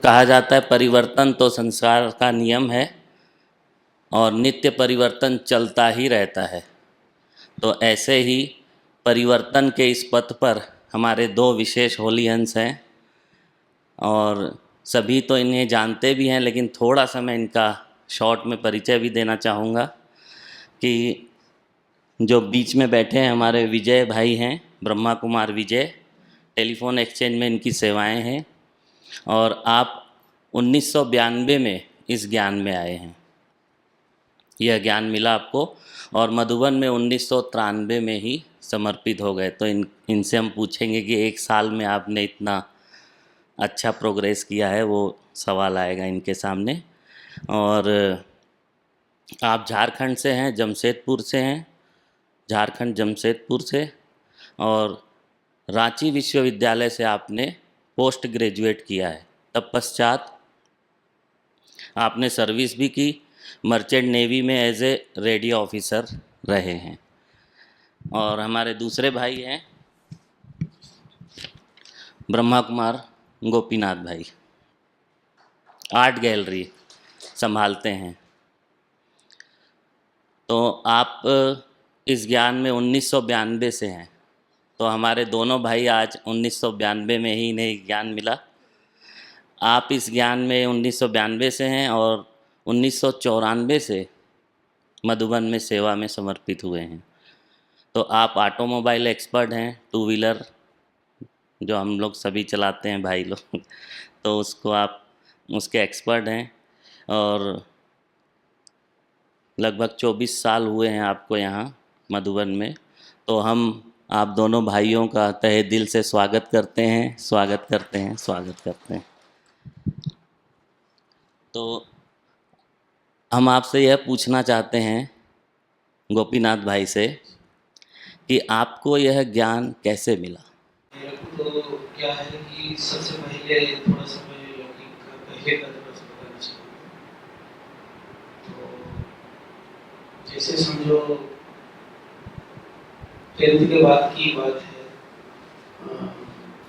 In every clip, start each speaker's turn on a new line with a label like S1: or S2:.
S1: कहा जाता है परिवर्तन तो संसार का नियम है और नित्य परिवर्तन चलता ही रहता है। तो ऐसे ही परिवर्तन के इस पथ पर हमारे दो विशेष होली हंस हैं और सभी तो इन्हें जानते भी हैं, लेकिन थोड़ा सा मैं इनका शॉर्ट में परिचय भी देना चाहूँगा कि जो बीच में बैठे हैं हमारे विजय भाई हैं, ब्रह्मा कुमार विजय। टेलीफोन एक्सचेंज में इनकी सेवाएं हैं और आप 1992 में इस ज्ञान में आए हैं, यह ज्ञान मिला आपको और मधुबन में 1993 में ही समर्पित हो गए। तो इनसे हम पूछेंगे कि एक साल में आपने इतना अच्छा प्रोग्रेस किया है, वो सवाल आएगा इनके सामने। और आप झारखंड से हैं, जमशेदपुर से हैं, झारखंड जमशेदपुर से, और रांची विश्वविद्यालय से आपने पोस्ट ग्रेजुएट किया है। तत्पश्चात आपने सर्विस भी की, मर्चेंट नेवी में एज ए रेडियो ऑफिसर रहे हैं। और हमारे दूसरे भाई हैं ब्रह्मा कुमार गोपीनाथ भाई, आर्ट गैलरी संभालते हैं। तो आप इस ज्ञान में 1992 से हैं, तो हमारे दोनों भाई आज 1992 में ही इन्हें ज्ञान मिला। आप इस ज्ञान में 1992 से हैं और 1994 से मधुबन में सेवा में समर्पित हुए हैं। तो आप ऑटोमोबाइल एक्सपर्ट हैं, टू व्हीलर जो हम लोग सभी चलाते हैं भाई लोग तो उसको आप उसके एक्सपर्ट हैं और लगभग 24 साल हुए हैं आपको यहाँ मधुबन में। तो हम आप दोनों भाइयों का तहे दिल से स्वागत करते हैं, स्वागत करते हैं, स्वागत करते हैं। तो हम आपसे यह पूछना चाहते हैं गोपीनाथ भाई से कि आपको यह ज्ञान कैसे मिला?
S2: मेरे को तो क्या है कि सबसे पहले थोड़ा सा मैं लौकिक पहले का थोड़ा सा बताना चाहूँगा। तो जैसे समझो 10th के बाद की बात है,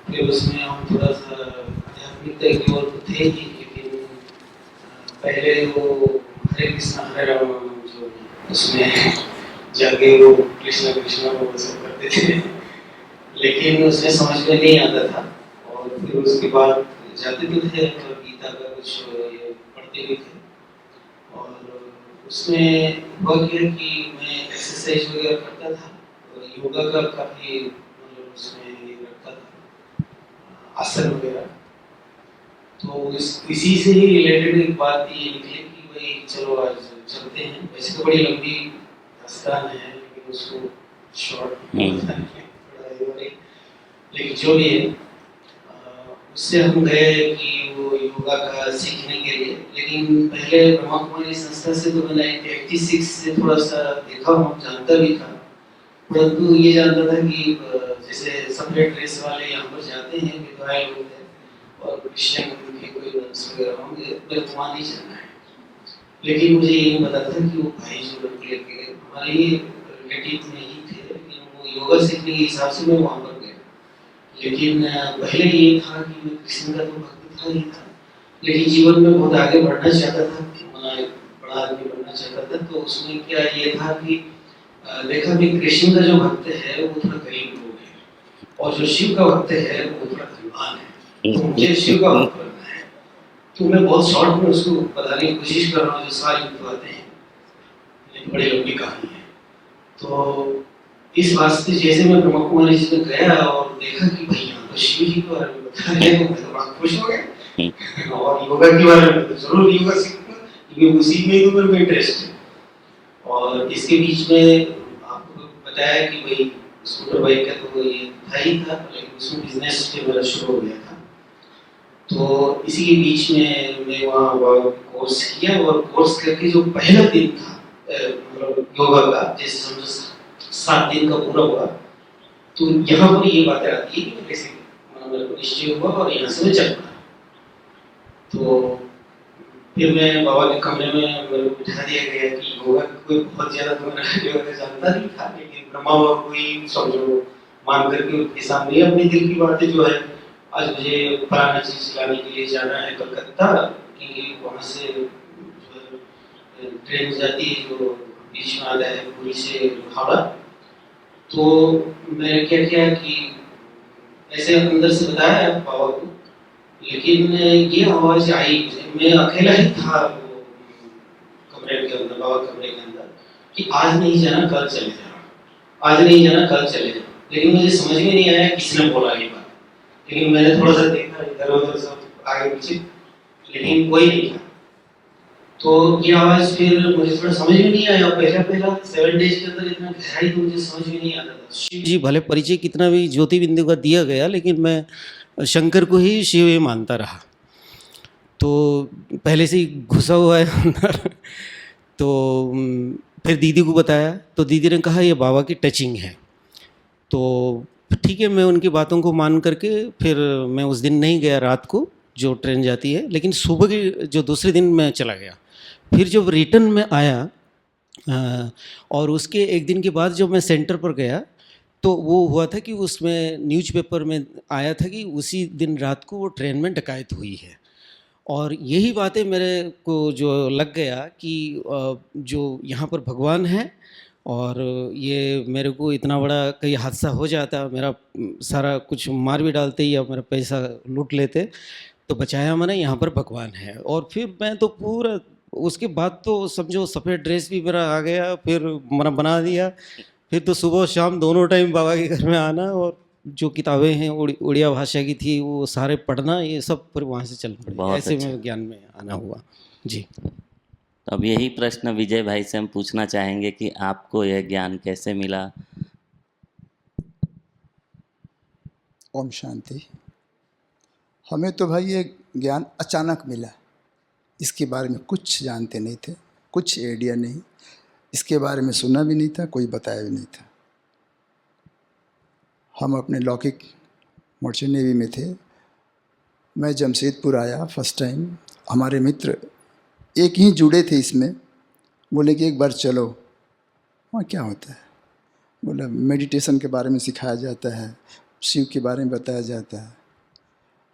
S2: फिर उसमें हम थोड़ा सा आध्यात्मिकता की ओर तो थे ही, लेकिन पहले वो हरे कृष्णा हरे राम जो उसमें जाके वो कृष्णा कृष्णा वो सब करते थे, लेकिन उसमें समझ में नहीं आता था। और फिर उसके बाद जाते भी थे और गीता का कुछ ये पढ़ते भी थे। और उसमें हुआ क्या कि मैं एक्सरसाइज वगैरह करता था और योगा का काफ़ी मतलब उसमें ये रखता था, आसन वगैरह। तो इसी से ही रिलेटेड एक बात ये निकली कि भाई चलो आज चलते हैं। वैसे तो बड़ी लंबी दास्तान है, लेकिन उसको शॉर्ट लेकिन जो भी है उससे हम गए कि वो योगा का सीखने के लिए। लेकिन पहले ब्रह्मा कुमारी संस्था से तो मैंने 86 से थोड़ा सा देखा हूँ, जानता भी था, परंतु ये जानता था कि जैसे सेपरेट ड्रेस वाले यहाँ पर जाते हैं विधवाएं लोग हैं और क्रिश्चियन उनके कोई रंस वगैरह होंगे, मेरे को वहाँ नहीं जाना है। लेकिन मुझे ये नहीं पता था कि वो भाई जो लोग लेके गए हमारे ही रिलेटिव में ही थे, लेकिन वो योगा सीखने के हिसाब से मैं वहाँ पर गया। लेकिन पहले ये था कि मैं कृष्ण का तो भक्त था ही था, लेकिन जीवन में बहुत आगे बढ़ना चाहता था, बड़ा आदमी बनना चाहता था। तो उसमें क्या ये था कि देखा कि कृष्ण का जो भक्त है वो थोड़ा गरीब लोग है और जो शिव का भक्त है वो थोड़ा धनवान है, तो मुझे शिव का भक्त बनना है। तो मैं बहुत शॉर्ट में उसको बताने की कोशिश कर रहा हूँ, जो सारी बातें हैं, लेकिन बड़ी लंबी कहानी है। तो इस वास्ते जैसे मैं ब्रह्मा कुमारी जी में गया और देखा कि भाई यहाँ तो शिव जी के बारे में बता रहे हैं, तो मैं तो बड़ा खुश हो गया और योगा के बारे में तो जरूर योगा सीखूंगा, क्योंकि उसी में तो मेरे को इंटरेस्ट है। और इसके बीच में आपको बताया कि भाई स्कूटर बाइक का तो ये था ही था, लेकिन उसमें बिजनेस जो मेरा शुरू हो गया था। तो इसी के बीच में मैं वहाँ कोर्स किया और कोर्स करके जो पहला दिन था मतलब योगा का, जैसे समझो 7 दिन का पूरा हुआ, तो यहाँ पर ये बातें आती है कि कैसे मेरे को निश्चय हुआ और यहाँ से मैं चल पड़ा। तो फिर मैं बाबा के कमरे में मेरे को बिठा दिया गया कि योगा कोई बहुत ज्यादा तो मैं योगा जानता नहीं था, लेकिन ब्रह्मा बाबा कोई समझो मान करके उनके सामने अपने दिल की बातें जो है आज मुझे फलाना चीज लाने के लिए जाना है कलकत्ता, क्योंकि वहाँ से ट्रेन जाती है जो बीच में आता है पुरी से हावड़ा। तो मैंने क्या किया कि ऐसे अंदर से बताया बाबा को, लेकिन ये आवाज आई मुझे, मैं अकेला ही था वो कमरे के अंदर, बाबा कमरे के अंदर, कि आज नहीं जाना कल चले जाना, आज नहीं जाना कल चले जाना। लेकिन मुझे समझ में नहीं आया किसने बोला ये बात, लेकिन मैंने थोड़ा सा देखा इधर उधर सब आगे पीछे, लेकिन कोई नहीं था। तो ये आवाज फिर मुझे थोड़ा समझ में नहीं आया, पहला पहला 7 डेज के अंदर इतना गहराई तो मुझे समझ में नहीं आता था। शिव जी भले परिचय कितना भी ज्योति बिंदु का दिया गया, लेकिन मैं शंकर को ही शिव ही मानता रहा। तो पहले से ही घुसा हुआ है अंदर। तो फिर दीदी को बताया, तो दीदी ने कहा ये बाबा की टचिंग है। तो ठीक है, मैं उनकी बातों को मान करके फिर मैं उस दिन नहीं गया रात को जो ट्रेन जाती है, लेकिन सुबह के जो दूसरे दिन मैं चला गया। फिर जब रिटर्न में आया और उसके एक दिन के बाद जब मैं सेंटर पर गया, तो वो हुआ था कि उसमें न्यूज़पेपर में आया था कि उसी दिन रात को वो ट्रेन में डकैत हुई है। और यही बातें मेरे को जो लग गया कि जो यहाँ पर भगवान है, और ये मेरे को इतना बड़ा कहीं हादसा हो जाता, मेरा सारा कुछ मार भी डालते या मेरा पैसा लूट लेते, तो बचाया मैंने, यहाँ पर भगवान है। और फिर मैं तो पूरा उसके बाद तो समझो सफ़ेद ड्रेस भी मेरा आ गया, फिर मैंने बना दिया। फिर तो सुबह शाम दोनों टाइम बाबा के घर में आना, और जो किताबें हैं उड़िया भाषा की थी वो सारे पढ़ना, ये सब फिर वहाँ से चल पड़े।
S1: बहुत
S2: ऐसे
S1: अच्छा।
S2: में ज्ञान में आना हुआ जी।
S1: तो अब यही प्रश्न विजय भाई से हम पूछना चाहेंगे कि आपको यह ज्ञान कैसे मिला?
S3: ओम शांति। हमें तो भाई ये ज्ञान अचानक मिला, इसके बारे में कुछ जानते नहीं थे, कुछ आइडिया नहीं, इसके बारे में सुना भी नहीं था, कोई बताया भी नहीं था। हम अपने लौकिक मर्चेंट नेवी में थे। मैं जमशेदपुर आया फर्स्ट टाइम, हमारे मित्र एक ही जुड़े थे इसमें, बोले कि एक बार चलो। वहाँ क्या होता है? बोला मेडिटेशन के बारे में सिखाया जाता है, शिव के बारे में बताया जाता है।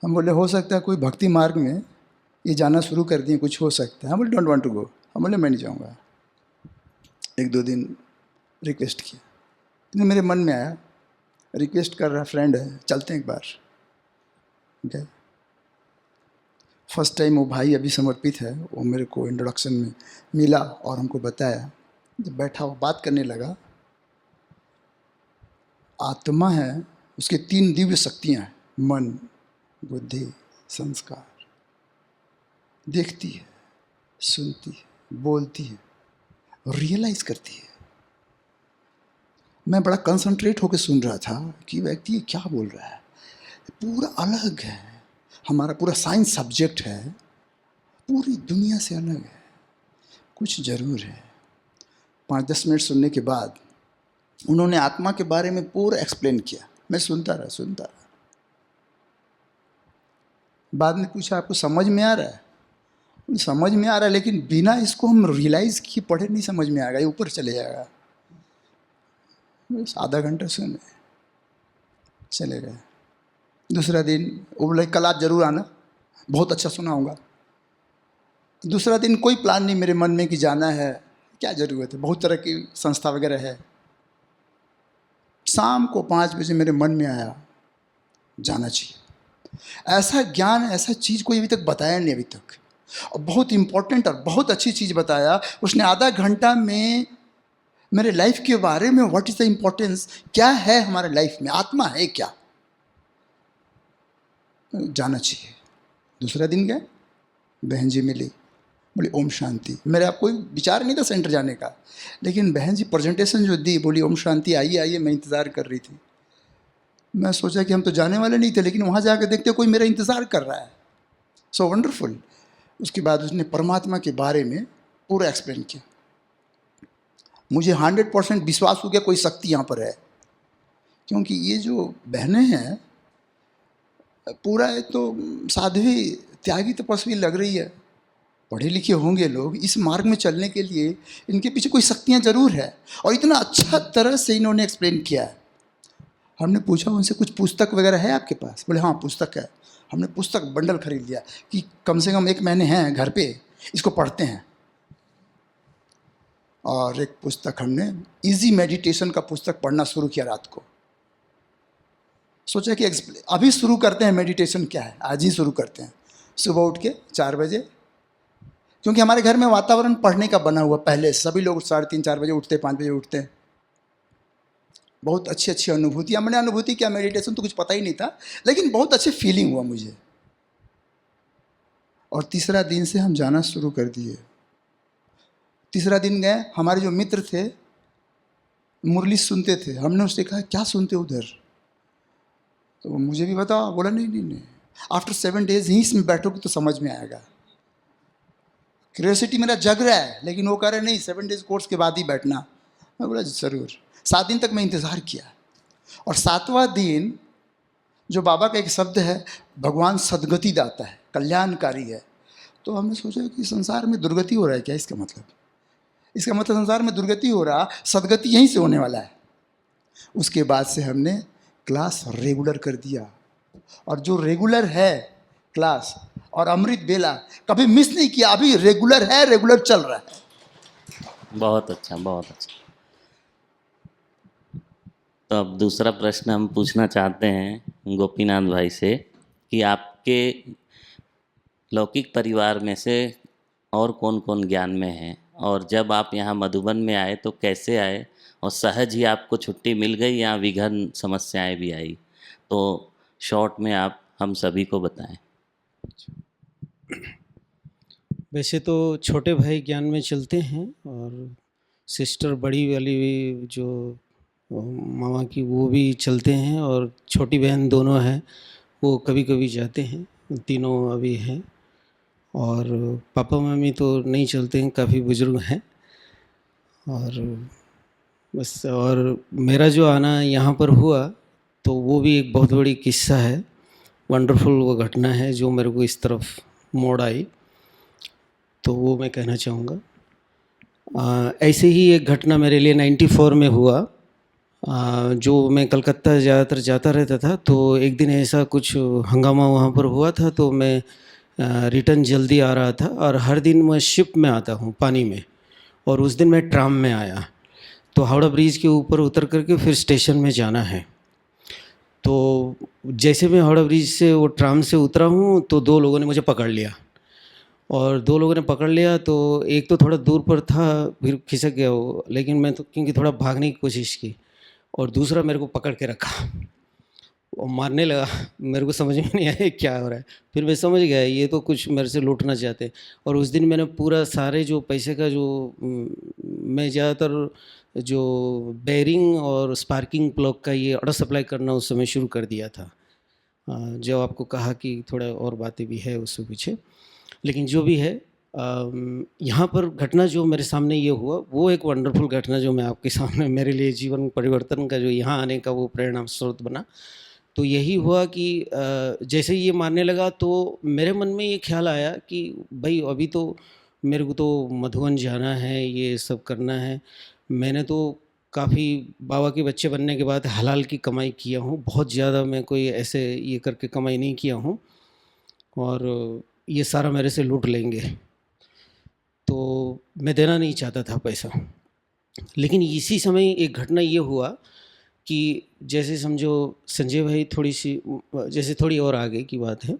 S3: हम बोले हो सकता है कोई भक्ति मार्ग में ये जाना शुरू कर दिए, कुछ हो सकता है। हम बोले डोंट वांट टू गो। हम बोले मैं नहीं जाऊँगा। 1-2 दिन रिक्वेस्ट किया, लेकिन मेरे मन में आया रिक्वेस्ट कर रहा फ्रेंड है, चलते हैं एक बार। गए। फर्स्ट टाइम वो भाई अभी समर्पित है, वो मेरे को इंट्रोडक्शन में मिला और हमको बताया। जब बैठा वो बात करने लगा, आत्मा है, उसके 3 दिव्य शक्तियाँ हैं, मन, बुद्धि, संस्कार। देखती है, सुनती है, बोलती है, रियलाइज करती है। मैं बड़ा कंसंट्रेट होकर सुन रहा था कि व्यक्ति ये क्या बोल रहा है, पूरा अलग है, हमारा पूरा साइंस सब्जेक्ट है, पूरी दुनिया से अलग है, कुछ ज़रूर है। 5-10 मिनट सुनने के बाद उन्होंने आत्मा के बारे में पूरा एक्सप्लेन किया। मैं सुनता रहा। बाद में पूछा आपको समझ में आ रहा है? समझ में आ रहा है, लेकिन बिना इसको हम रियलाइज़ किए पढ़े नहीं समझ में आएगा, ये ऊपर चले जाएगा। बस आधा घंटा सुने, चले गए। दूसरा दिन वो बोले कल आप जरूर आना, बहुत अच्छा सुना होगा। दूसरा दिन कोई प्लान नहीं मेरे मन में कि जाना है, क्या ज़रूरत है, बहुत तरह की संस्था वगैरह है। शाम को 5 बजे मेरे मन में आया जाना चाहिए। ऐसा ज्ञान, ऐसा चीज़ कोई अभी तक बताया नहीं अभी तक, और बहुत इम्पोर्टेंट और बहुत अच्छी चीज़ बताया उसने। आधा घंटा में मेरे लाइफ के बारे में, व्हाट इज़ द इम्पोर्टेंस, क्या है हमारे लाइफ में, आत्मा है क्या, जाना चाहिए। दूसरा दिन गए, बहन जी मिली, बोली ओम शांति। मेरा कोई विचार नहीं था सेंटर जाने का, लेकिन बहन जी प्रेजेंटेशन जो दी, बोली ओम शांति, आइए आइए, मैं इंतज़ार कर रही थी। मैं सोचा कि हम तो जाने वाले नहीं थे, लेकिन वहाँ जाकर देखते कोई मेरा इंतज़ार कर रहा है। So wonderful. उसके बाद उसने परमात्मा के बारे में पूरा एक्सप्लेन किया। मुझे 100% विश्वास हो गया कोई शक्ति यहाँ पर है, क्योंकि ये जो बहनें हैं पूरा है तो साध्वी, त्यागी, तपस्वी लग रही है, पढ़े लिखे होंगे लोग। इस मार्ग में चलने के लिए इनके पीछे कोई शक्तियाँ ज़रूर है, और इतना अच्छा तरह से इन्होंने एक्सप्लेन किया है। हमने पूछा उनसे, कुछ पुस्तक वगैरह है आपके पास? बोले हाँ पुस्तक है। हमने पुस्तक बंडल खरीद लिया कि कम से कम 1 महीने हैं घर पे, इसको पढ़ते हैं। और एक पुस्तक हमने इजी मेडिटेशन का पुस्तक पढ़ना शुरू किया रात को। सोचा कि अभी शुरू करते हैं मेडिटेशन क्या है, आज ही शुरू करते हैं। सुबह उठ के 4 बजे, क्योंकि हमारे घर में वातावरण पढ़ने का बना हुआ पहले, सभी लोग 3:30-4 बजे उठते, 5 बजे उठते हैं। बहुत अच्छी अच्छी अनुभूतियाँ, मैंने अनुभूति क्या, मेडिटेशन तो कुछ पता ही नहीं था, लेकिन बहुत अच्छी फीलिंग हुआ मुझे। और तीसरा दिन से हम जाना शुरू कर दिए। तीसरा दिन गए, हमारे जो मित्र थे मुरली सुनते थे, हमने उससे कहा क्या सुनते उधर? तो मुझे भी बताओ। बोला नहीं, आफ्टर 7 डेज ही इसमें बैठोगे तो समझ में आएगा। क्यूरियोसिटी मेरा जग रहा है, लेकिन वो कह रहे नहीं 7 डेज कोर्स के बाद ही बैठना। मैं बोला ज़रूर। 7 दिन तक मैं इंतज़ार किया, और 7वां दिन जो बाबा का एक शब्द है, भगवान सदगति दाता है, कल्याणकारी है। तो हमने सोचा कि संसार में दुर्गति हो रहा है क्या? इसका मतलब संसार में दुर्गति हो रहा, सदगति यहीं से होने वाला है। उसके बाद से हमने क्लास रेगुलर कर दिया, और जो रेगुलर है क्लास और अमृत बेला कभी मिस नहीं किया। अभी रेगुलर है, रेगुलर चल रहा है।
S1: बहुत अच्छा, बहुत अच्छा। तो अब दूसरा प्रश्न हम पूछना चाहते हैं गोपीनाथ भाई से कि आपके लौकिक परिवार में से और कौन कौन ज्ञान में हैं, और जब आप यहाँ मधुबन में आए तो कैसे आए, और सहज ही आपको छुट्टी मिल गई या विघ्न समस्याएं भी आई? तो शॉर्ट में आप हम सभी को बताएं।
S4: वैसे तो छोटे भाई ज्ञान में चलते हैं, और सिस्टर बड़ी वाली जो मामा की वो भी चलते हैं, और छोटी बहन दोनों हैं वो कभी कभी जाते हैं, तीनों अभी हैं। और पापा मम्मी तो नहीं चलते हैं, काफ़ी बुज़ुर्ग हैं। और बस, और मेरा जो आना यहाँ पर हुआ तो वो भी एक बहुत बड़ी किस्सा है, वंडरफुल वो घटना है जो मेरे को इस तरफ मोड़ आई, तो वो मैं कहना चाहूँगा। ऐसे ही एक घटना मेरे लिए 94 में हुआ। जो मैं कलकत्ता ज़्यादातर जाता रहता था, तो एक दिन ऐसा कुछ हंगामा वहाँ पर हुआ था, तो मैं रिटर्न जल्दी आ रहा था। और हर दिन मैं शिप में आता हूँ पानी में, और उस दिन मैं ट्राम में आया। तो हावड़ा ब्रिज के ऊपर उतर करके फिर स्टेशन में जाना है। तो जैसे मैं हावड़ा ब्रिज से वो ट्राम से उतरा हूँ तो 2 लोगों ने मुझे पकड़ लिया, और 2 लोगों ने पकड़ लिया। तो एक तो थोड़ा दूर पर था, फिर खिसक गया वो, लेकिन मैं तो क्योंकि थोड़ा भागने की कोशिश की, और दूसरा मेरे को पकड़ के रखा और मारने लगा। मेरे को समझ में नहीं आया क्या हो रहा है। फिर मैं समझ गया ये तो कुछ मेरे से लूटना चाहते हैं। और उस दिन मैंने पूरा सारे जो पैसे का जो मैं ज़्यादातर जो बेयरिंग और स्पार्किंग प्लग का ये ऑर्डर सप्लाई करना उस समय शुरू कर दिया था। जो आपको कहा कि थोड़ा और बातें भी है उसके पीछे, लेकिन जो भी है यहाँ पर घटना जो मेरे सामने ये हुआ वो एक वंडरफुल घटना जो मैं आपके सामने, मेरे लिए जीवन परिवर्तन का जो यहाँ आने का वो प्रेरणा स्रोत बना। तो यही हुआ कि जैसे ये मारने लगा तो मेरे मन में ये ख्याल आया कि भाई अभी तो मेरे को तो मधुबन जाना है, ये सब करना है। मैंने तो काफ़ी बाबा के बच्चे बनने के बाद हलाल की कमाई किया हूँ, बहुत ज़्यादा मैं कोई ऐसे ये करके कमाई नहीं किया हूँ, और ये सारा मेरे से लूट लेंगे। तो मैं देना नहीं चाहता था पैसा। लेकिन इसी समय एक घटना ये हुआ कि जैसे समझो संजय भाई थोड़ी सी जैसे थोड़ी और आगे की बात है,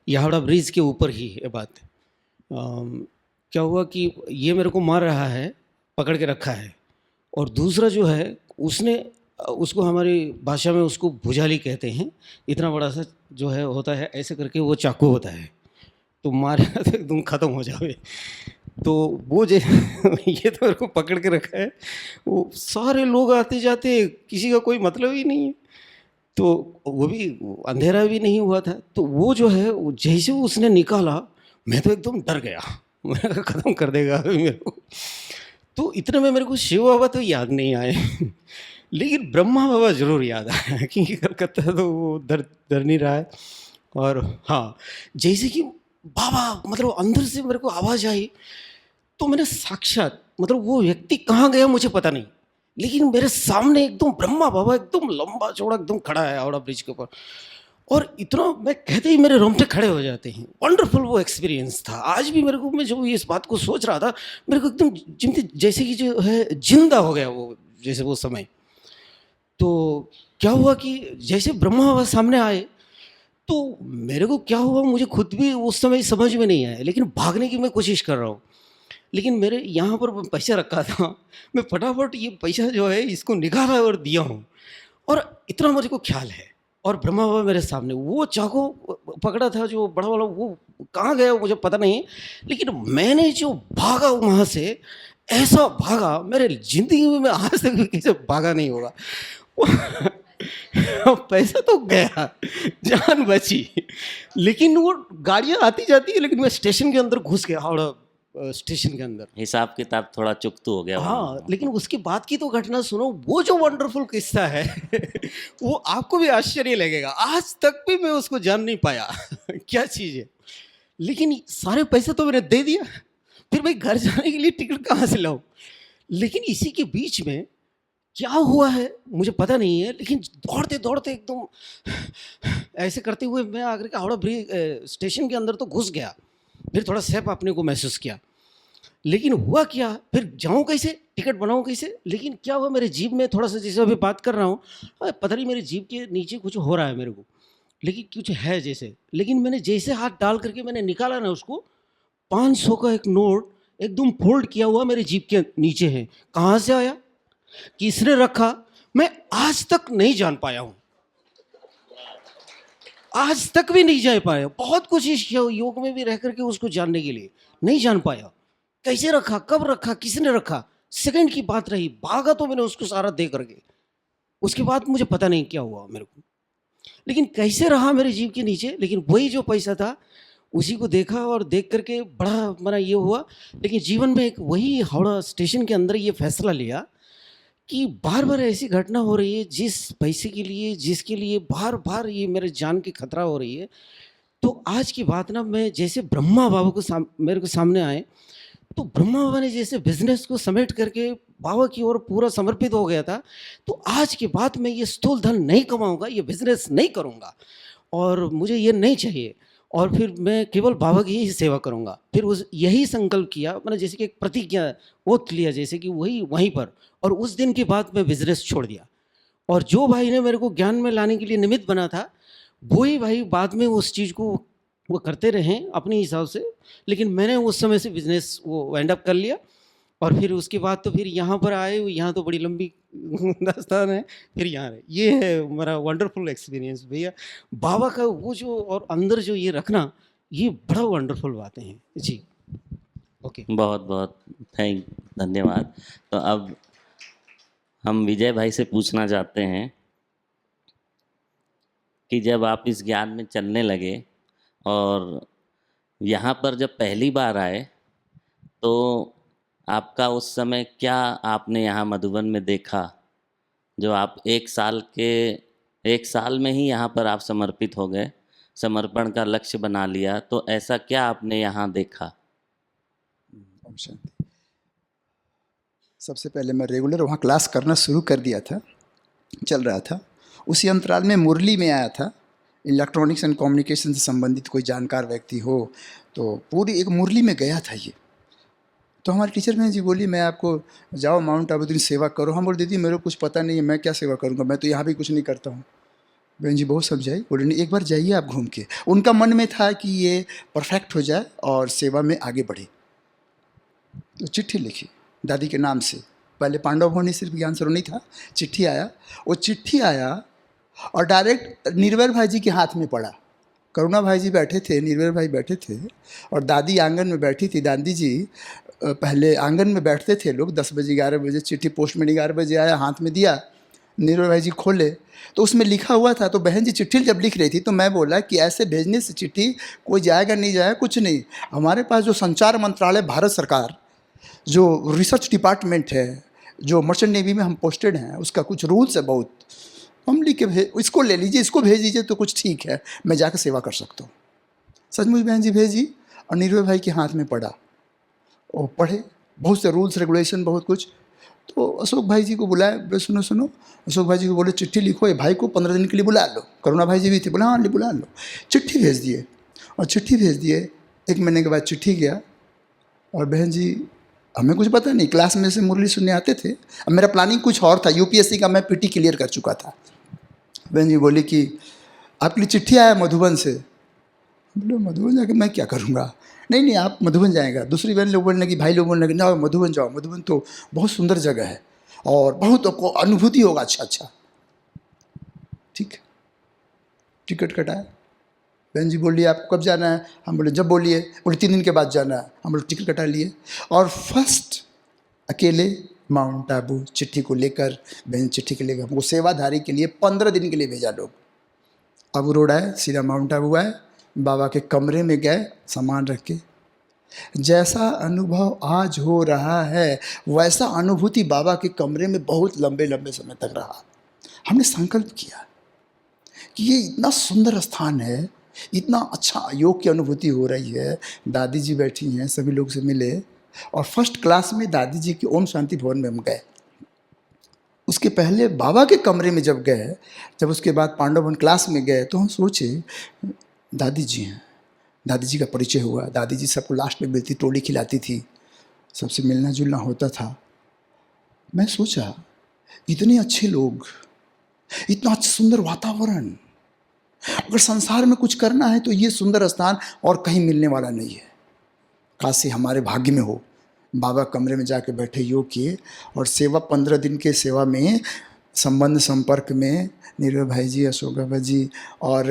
S4: ये हावड़ा ब्रिज के ऊपर ही है बात। क्या हुआ कि ये मेरे को मार रहा है, पकड़ के रखा है, और दूसरा जो है उसने उसको हमारी भाषा में उसको भुजाली कहते हैं, इतना बड़ा सा जो है होता है, ऐसे करके वो चाकू होता है, तो मारे तो एकदम ख़त्म हो जावे। तो वो जो ये तो मेरे को पकड़ के रखा है, वो सारे लोग आते जाते, किसी का कोई मतलब ही नहीं है। तो वो भी अंधेरा भी नहीं हुआ था, तो वो जो है जैसे उसने निकाला मैं तो एकदम डर गया, मैंने कहा ख़त्म कर देगा अभी मेरे को। तो इतने में मेरे को शिव बाबा तो याद नहीं आए लेकिन ब्रह्मा बाबा ज़रूर याद आया, क्योंकि कलकत्ता तो वो डर नहीं रहा है। और हाँ, जैसे कि बाबा मतलब अंदर से मेरे को आवाज़ आई, तो मैंने साक्षात मतलब वो व्यक्ति कहाँ गया मुझे पता नहीं, लेकिन मेरे सामने एकदम ब्रह्मा बाबा एकदम लंबा चौड़ा एकदम खड़ा है हावड़ा ब्रिज के ऊपर, और इतना मैं कहते ही मेरे रोंगटे खड़े हो जाते हैं। वंडरफुल वो एक्सपीरियंस था। आज भी मेरे को, मैं जब इस बात को सोच रहा था, मेरे को एकदम जैसे कि जो है जिंदा हो गया वो, जैसे वो समय। तो क्या हुआ कि जैसे ब्रह्मा बाबा सामने आए, तो मेरे को क्या हुआ मुझे खुद भी उस समय समझ में नहीं आया, लेकिन भागने की मैं कोशिश कर रहा हूँ। लेकिन मेरे यहाँ पर पैसा रखा था, मैं फटाफट ये पैसा जो है इसको निकाला और दिया हूँ, और इतना मुझे को ख्याल है। और ब्रह्मा बाबा मेरे सामने, वो चाकू पकड़ा था जो बड़ा वाला, वो कहाँ गया मुझे पता नहीं, लेकिन मैंने जो भागा वहाँ से, ऐसा भागा मेरे ज़िंदगी में मैं आज तक भी किसी भागा नहीं होगा। पैसा तो गया, जान बची, लेकिन वो गाड़ियाँ आती जाती है, लेकिन मैं स्टेशन के अंदर घुस गया, हावड़ा स्टेशन के अंदर।
S1: हिसाब किताब थोड़ा चुकतू हो गया
S4: हाँ,
S1: होगा।
S4: लेकिन उसके बाद की तो घटना सुनो, वो जो वंडरफुल किस्सा है वो आपको भी आश्चर्य लगेगा। आज तक भी मैं उसको जान नहीं पाया क्या चीज़ है। लेकिन सारे पैसे तो मैंने दे दिया, फिर मैं घर जाने के लिए टिकट कहाँ से लाऊं? लेकिन इसी के बीच में क्या हुआ है मुझे पता नहीं है, लेकिन दौड़ते दौड़ते एकदम ऐसे करते हुए मैं आकर के हावड़ा ब्रिज स्टेशन के अंदर तो घुस गया। फिर थोड़ा सेफ अपने को महसूस किया, लेकिन हुआ क्या, फिर जाऊँ कैसे, टिकट बनाऊँ कैसे? लेकिन क्या हुआ, मेरे जीभ में थोड़ा सा, जैसे अभी बात कर रहा हूँ, पता नहीं मेरी जीभ के नीचे कुछ हो रहा है मेरे को, लेकिन कुछ है जैसे। लेकिन मैंने जैसे हाथ डाल करके मैंने निकाला ना उसको, 500 का एक नोट एकदम फोल्ड किया हुआ मेरे जीभ के नीचे है। कहाँ से आया, किसने रखा, मैं आज तक नहीं जान पाया हूँ। आज तक भी नहीं जान पाया। बहुत कोशिश किया योग में भी रह करके उसको जानने के लिए, नहीं जान पाया। कैसे रखा, कब रखा, किसने रखा, सेकंड की बात रही। भागा तो मैंने उसको सारा दे करके, उसके बाद मुझे पता नहीं क्या हुआ मेरे को, लेकिन कैसे रहा मेरे जीव के नीचे। लेकिन वही जो पैसा था उसी को देखा, और देख करके बड़ा मेरा ये हुआ। लेकिन जीवन में एक वही हावड़ा स्टेशन के अंदर ये फैसला लिया कि बार बार ऐसी घटना हो रही है, जिस पैसे के लिए, जिसके लिए बार बार ये मेरे जान की खतरा हो रही है। तो आज की बात ना, मैं जैसे ब्रह्मा बाबा को मेरे को सामने आए, तो ब्रह्मा बाबा ने जैसे बिजनेस को समेट करके बाबा की ओर पूरा समर्पित हो गया था। तो आज के बाद मैं ये स्थूल धन नहीं कमाऊंगा, ये बिजनेस नहीं करूंगा, और मुझे ये नहीं चाहिए, और फिर मैं केवल बाबा की ही सेवा करूंगा। फिर उस यही संकल्प किया, मैंने जैसे कि एक प्रतिज्ञा ओथ लिया, जैसे कि वही वहीं पर। और उस दिन के बाद मैं बिजनेस छोड़ दिया, और जो भाई ने मेरे को ज्ञान में लाने के लिए निमित्त बना था, वही भाई बाद में उस चीज़ को वो करते रहे अपने हिसाब से। लेकिन मैंने उस समय से बिजनेस वो एंड अप कर लिया, और फिर उसके बाद तो फिर यहाँ पर आए। यहाँ तो बड़ी लंबी दास्तान है, फिर यहाँ रहे। ये है मेरा वंडरफुल एक्सपीरियंस भैया। बाबा का वो जो, और अंदर जो ये रखना, ये बड़ा वंडरफुल बातें हैं जी। ओके,
S1: बहुत बहुत धन्यवाद। तो अब हम विजय भाई से पूछना चाहते हैं कि जब आप इस ज्ञान में चलने लगे और यहाँ पर जब पहली बार आए, तो आपका उस समय क्या आपने यहाँ मधुबन में देखा, जो आप एक साल में ही यहाँ पर आप समर्पित हो गए, समर्पण का लक्ष्य बना लिया, तो ऐसा क्या आपने यहाँ देखा?
S3: ओम शांति। सबसे पहले मैं रेगुलर वहाँ क्लास करना शुरू कर दिया था, चल रहा था। उसी अंतराल में मुरली में आया था, इलेक्ट्रॉनिक्स एंड कम्युनिकेशन से संबंधित कोई जानकार व्यक्ति हो, तो पूरी एक मुरली में गया था ये। तो हमारी टीचर बहन जी बोली, मैं आपको जाओ माउंट आबूदीन सेवा करो। हम बोल दीदी मेरे को कुछ पता नहीं है, मैं क्या सेवा करूँगा, मैं तो यहाँ भी कुछ नहीं करता हूँ। बहन जी बहुत समझाई, बोले नहीं एक बार जाइए आप घूम के। उनका मन में था कि ये परफेक्ट हो जाए और सेवा में आगे बढ़े। तो चिट्ठी लिखी दादी के नाम से। पहले पांडव भवन सिर्फ ज्ञान सरोवर नहीं था, चिट्ठी आया। वो चिट्ठी आया और डायरेक्ट निर्भय भाई जी के हाथ में पड़ा। करुणा भाई जी बैठे थे, निर्भय भाई बैठे थे, और दादी आंगन में बैठी थी। दादी जी पहले आंगन में बैठते थे लोग, 10 बजे 11 बजे चिट्ठी पोस्टमैन 11 बजे आया, हाथ में दिया, निर्भय भाई जी खोले तो उसमें लिखा हुआ था। तो बहन जी चिट्ठी जब लिख रही थी तो मैं बोला कि ऐसे भेजने से चिट्ठी कोई जाएगा नहीं जाएगा कुछ नहीं। हमारे पास जो संचार मंत्रालय भारत सरकार, जो रिसर्च डिपार्टमेंट है, जो मर्चेंट नेवी में हम पोस्टेड हैं, उसका कुछ रूल्स है बहुत, हम लिख के इसको ले लीजिए, इसको भेज दीजिए तो कुछ ठीक है, मैं जाकर सेवा कर सकता हूँ। सचमुच बहन जी भेजी और निर्भय भाई के हाथ में पड़ा। और पढ़े बहुत से रूल्स रेगुलेशन बहुत कुछ। तो अशोक भाई जी को बुलाया, बोले सुनो सुनो, अशोक भाई जी को बोले चिट्ठी लिखो, ये भाई को 15 दिन के लिए बुला लो। करुणा भाई जी भी थे, बोला हाँ बुला लो। चिट्ठी भेज दिए, और चिट्ठी भेज दिए। 1 महीने के बाद चिट्ठी गया, और बहन जी हमें कुछ पता नहीं, क्लास में से मुरली सुनने आते थे। अब मेरा प्लानिंग कुछ और था, यूपीएससी का मैं पीटी क्लियर कर चुका था। बहन जी बोली कि आपके लिए चिट्ठी आया मधुबन से। बोले मधुबन जाके मैं क्या करूँगा, नहीं नहीं आप मधुबन जाएगा। दूसरी बहन लोग बोलने लगी, भाई लोग बोलने लगे ना मधुबन जाओ, मधुबन तो बहुत सुंदर जगह है और बहुत आपको अनुभूति होगा। अच्छा अच्छा ठीक, टिकट कटाया। बहन जी बोलिए आपको कब जाना है, हम बोले जब बोलिए। बोले 3 दिन के बाद जाना है। हम बोले टिकट कटा लिए, और फर्स्ट अकेले माउंट आबू चिट्ठी को लेकर, बहन चिट्ठी के लेकर हमको सेवाधारी के लिए 15 दिन के लिए भेजा। लोग आबू रोड आए, सीधा माउंट आबू आए, बाबा के कमरे में गए सामान रख के। जैसा अनुभव आज हो रहा है वैसा अनुभूति बाबा के कमरे में बहुत लंबे लंबे समय तक रहा। हमने संकल्प किया कि ये इतना सुंदर स्थान है, इतना अच्छा योग की अनुभूति हो रही है। दादी जी बैठी हैं, सभी लोग से मिले, और फर्स्ट क्लास में दादी जी की ओम शांति भवन में हम गए। उसके पहले बाबा के कमरे में जब गए, जब उसके बाद पांडव भवन क्लास में गए, तो हम सोचे दादी जी हैं। दादी जी का परिचय हुआ। दादी जी सबको लास्ट में मिलती, टोली खिलाती थी, सबसे मिलना जुलना होता था। मैं सोचा इतने अच्छे लोग, इतना अच्छा सुंदर वातावरण, अगर संसार में कुछ करना है तो ये सुंदर स्थान और कहीं मिलने वाला नहीं है। काशी हमारे भाग्य में हो। बाबा कमरे में जाके बैठे, योग किए, और सेवा 15 दिन के सेवा में संबंध संपर्क में निर्भय भाई जी, अशोक भाई जी और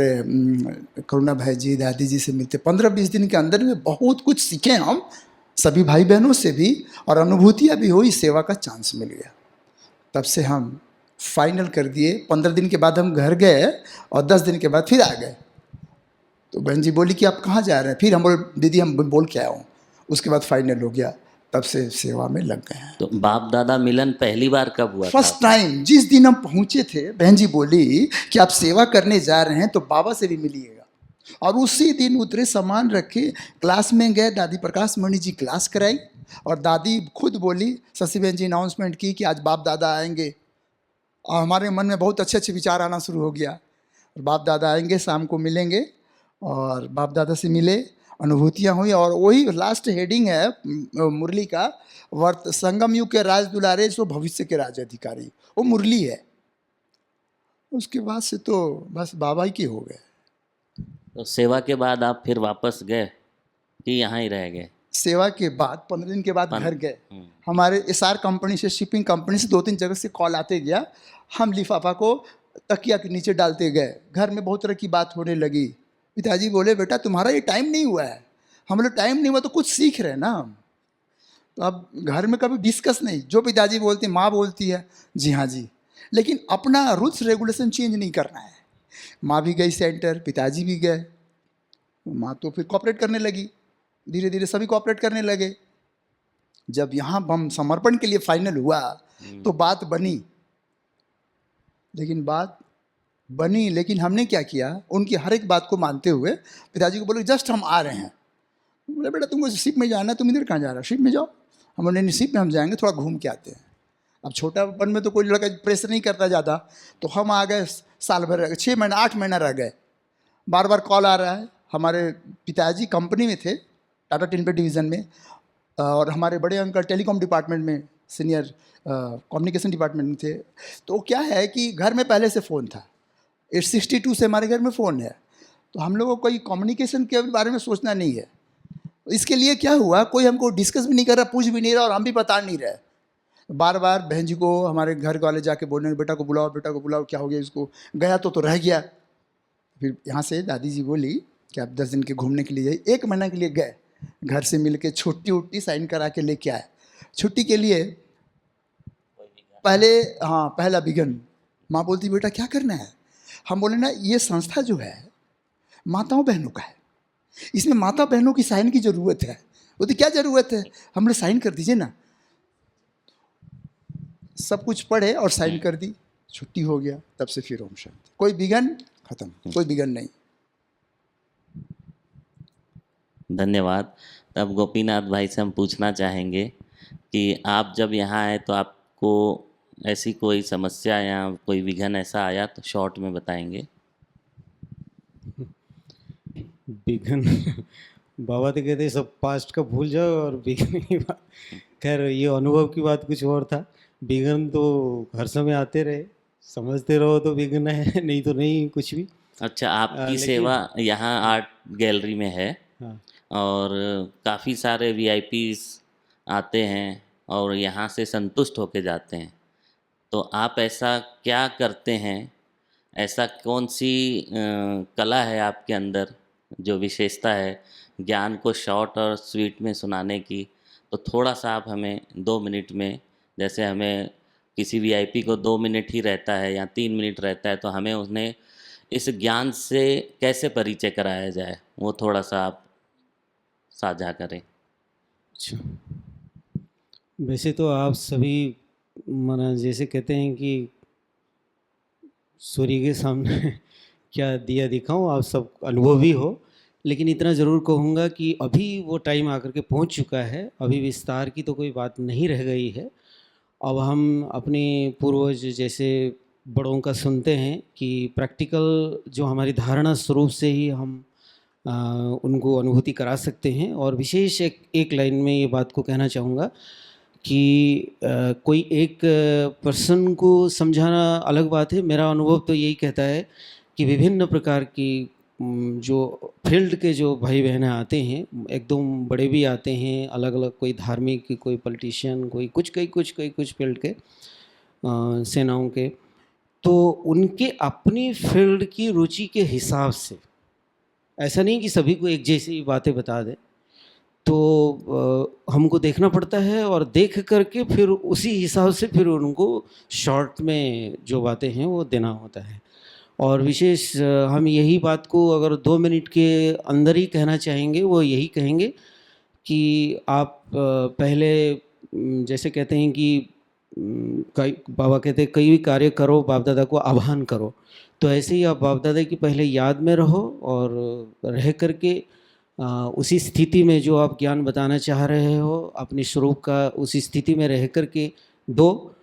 S3: करुणा भाई जी, दादी जी से मिलते 15-20 दिन के अंदर में बहुत कुछ सीखे हम सभी भाई बहनों से भी, और अनुभूतियाँ भी हुई, सेवा का चांस मिल गया। तब से हम फाइनल कर दिए। 15 दिन के बाद हम घर गए, और 10 दिन के बाद फिर आ गए। तो बहन जी बोली कि आप कहाँ जा रहे हैं, फिर हम बोले दीदी हम बोल के आया हूँ। उसके बाद फाइनल हो गया, तब से सेवा में लग गए हैं।
S1: तो बाप दादा मिलन पहली बार कब हुआ था?
S3: फर्स्ट टाइम जिस दिन हम पहुंचे थे, बहन जी बोली कि आप सेवा करने जा रहे हैं तो बाबा से भी मिलिएगा, और उसी दिन उतरे सामान रखे, क्लास में गए। दादी प्रकाश मणि जी क्लास कराई, और दादी खुद बोली, शशि बहन जी अनाउंसमेंट की कि आज बाप दादा आएंगे, और हमारे मन में बहुत अच्छे अच्छे विचार आना शुरू हो गया। और बाप दादा आएंगे, शाम को मिलेंगे, और बाप दादा से मिले, अनुभूतियाँ हुई। और वही लास्ट हेडिंग है मुरली का, वर्त संगम युग के राज दुलारे सो भविष्य के राज अधिकारी, वो मुरली है। उसके बाद से तो बस बाबा ही के हो गए।
S1: तो सेवा के बाद आप फिर वापस गए कि यहाँ ही रह गए?
S3: सेवा के बाद 15 दिन के बाद घर गए। हमारे एसआर कंपनी से, शिपिंग कंपनी से 2-3 जगह से कॉल आते गया। हम लिफाफा को तकिया के नीचे डालते गए। घर में बहुत तरह की बात होने लगी। पिताजी बोले बेटा तुम्हारा ये टाइम नहीं हुआ है। हम बोले टाइम नहीं हुआ तो कुछ सीख रहे हैं ना हम। तो अब घर में कभी डिस्कस नहीं, जो पिताजी बोलते हैं, माँ बोलती है जी हाँ जी, लेकिन अपना रूल्स रेगुलेशन चेंज नहीं करना है। माँ भी गई सेंटर, पिताजी भी गए। माँ तो फिर कॉपरेट करने लगी, धीरे धीरे सभी कॉपरेट करने लगे। जब यहाँ हम समर्पण के लिए फाइनल हुआ तो बात बनी, लेकिन हमने क्या किया, उनकी हर एक बात को मानते हुए पिताजी को बोले जस्ट हम आ रहे हैं। बोले बेटा तुमको शिप में जाना है, तुम इधर कहाँ जा रहे हो, शिप में जाओ। हम बोले नहीं शिप में हम जाएंगे, थोड़ा घूम के आते हैं। अब छोटापन में तो कोई लड़का प्रेशर नहीं करता ज़्यादा, तो हम आ गए। साल भर रह गए, 6 महीना 8 महीना रह गए। बार बार कॉल आ रहा है। हमारे पिताजी कंपनी में थे, टाटा टिनपेट डिवीज़न में, और हमारे बड़े अंकल टेलीकॉम डिपार्टमेंट में, सीनियर कम्युनिकेशन डिपार्टमेंट में थे। तो क्या है कि घर में पहले से फ़ोन था, 862 से हमारे घर में फ़ोन है। तो हम लोगों को कोई कम्युनिकेशन के बारे में सोचना नहीं है। इसके लिए क्या हुआ, कोई हमको डिस्कस भी नहीं कर रहा, पूछ भी नहीं रहा, और हम भी बता नहीं रहे। बार बार बहन जी को हमारे घर वाले जाके बोलने बेटा को बुलाओ, बेटा को बुलाओ, क्या हो गया इसको, गया तो रह गया। फिर यहाँ से दादी जी बोली कि आप 10 दिन के घूमने के लिए जाइए। 1 महीना के लिए गए, घर से मिल के छुट्टी उट्टी साइन करा के लेके आए। छुट्टी के लिए पहले पहला विघन माँ बोलती बेटा क्या करना है। हम बोले ना ये संस्था जो है माताओं बहनों का है, इसमें माता बहनों की साइन की ज़रूरत है। वो तो क्या ज़रूरत है, हम लोग साइन कर दीजिए ना। सब कुछ पढ़े और साइन कर दी, छुट्टी हो गया। तब से फिर ओम शांति, कोई विघन खत्म, कोई विघन नहीं। धन्यवाद।
S1: तब गोपीनाथ भाई से हम पूछना चाहेंगे कि आप जब यहाँ आए तो आप आपको ऐसी कोई समस्या या कोई विघन ऐसा आया तो शॉर्ट में बताएंगे।
S4: विघन बाबा तो कहते हैं सब पास्ट का भूल जाओ और विघन की बात, खैर ये अनुभव की बात कुछ और था। विघन तो हर समय आते रहे, समझते रहो तो विघन है, नहीं तो नहीं कुछ भी।
S1: अच्छा, आपकी
S4: लेकिन
S1: सेवा यहाँ आर्ट गैलरी में है
S4: हाँ,
S1: और काफ़ी सारे वीआईपीज आते हैं और यहाँ से संतुष्ट होके जाते हैं, तो आप ऐसा क्या करते हैं, ऐसा कौन सी कला है आपके अंदर जो विशेषता है ज्ञान को शॉर्ट और स्वीट में सुनाने की? तो थोड़ा सा आप हमें 2 मिनट में, जैसे हमें किसी वीआईपी को 2 मिनट ही रहता है या 3 मिनट रहता है, तो हमें उन्हें इस ज्ञान से कैसे परिचय कराया जाए, वो थोड़ा सा आप साझा करें।
S4: अच्छा। वैसे तो आप सभी माना जैसे कहते हैं कि सूर्य के सामने क्या दिया दिखाऊं, आप सब अनुभवी हो, लेकिन इतना ज़रूर कहूँगा कि अभी वो टाइम आकर के पहुँच चुका है, अभी विस्तार की तो कोई बात नहीं रह गई है। अब हम अपने पूर्वज जैसे बड़ों का सुनते हैं कि प्रैक्टिकल जो हमारी धारणा स्वरूप से ही हम उनको अनुभूति करा सकते हैं। और विशेष एक लाइन में ये बात को कहना चाहूँगा कि कोई एक पर्सन को समझाना अलग बात है। मेरा अनुभव तो यही कहता है कि विभिन्न प्रकार की जो फील्ड के जो भाई बहनें आते हैं, एकदम बड़े भी आते हैं, अलग अलग, कोई धार्मिक, कोई पॉलिटिशियन, कोई कुछ फील्ड के सेनाओं के, तो उनके अपनी फील्ड की रुचि के हिसाब से, ऐसा नहीं कि सभी को एक जैसी बातें बता दें, तो हमको देखना पड़ता है और देख करके फिर उसी हिसाब से फिर उनको शॉर्ट में जो बातें हैं वो देना होता है। और विशेष हम यही बात को अगर 2 मिनट के अंदर ही कहना चाहेंगे, वो यही कहेंगे कि आप पहले जैसे कहते हैं कि कई बाबा कहते हैं कई भी कार्य करो बाप दादा को आह्वान करो, तो ऐसे ही आप बाप दादा की पहले याद में रहो और रह करके उसी स्थिति में जो आप ज्ञान बताना चाह रहे हो अपनी स्वरूप का उसी स्थिति में रह करके दो,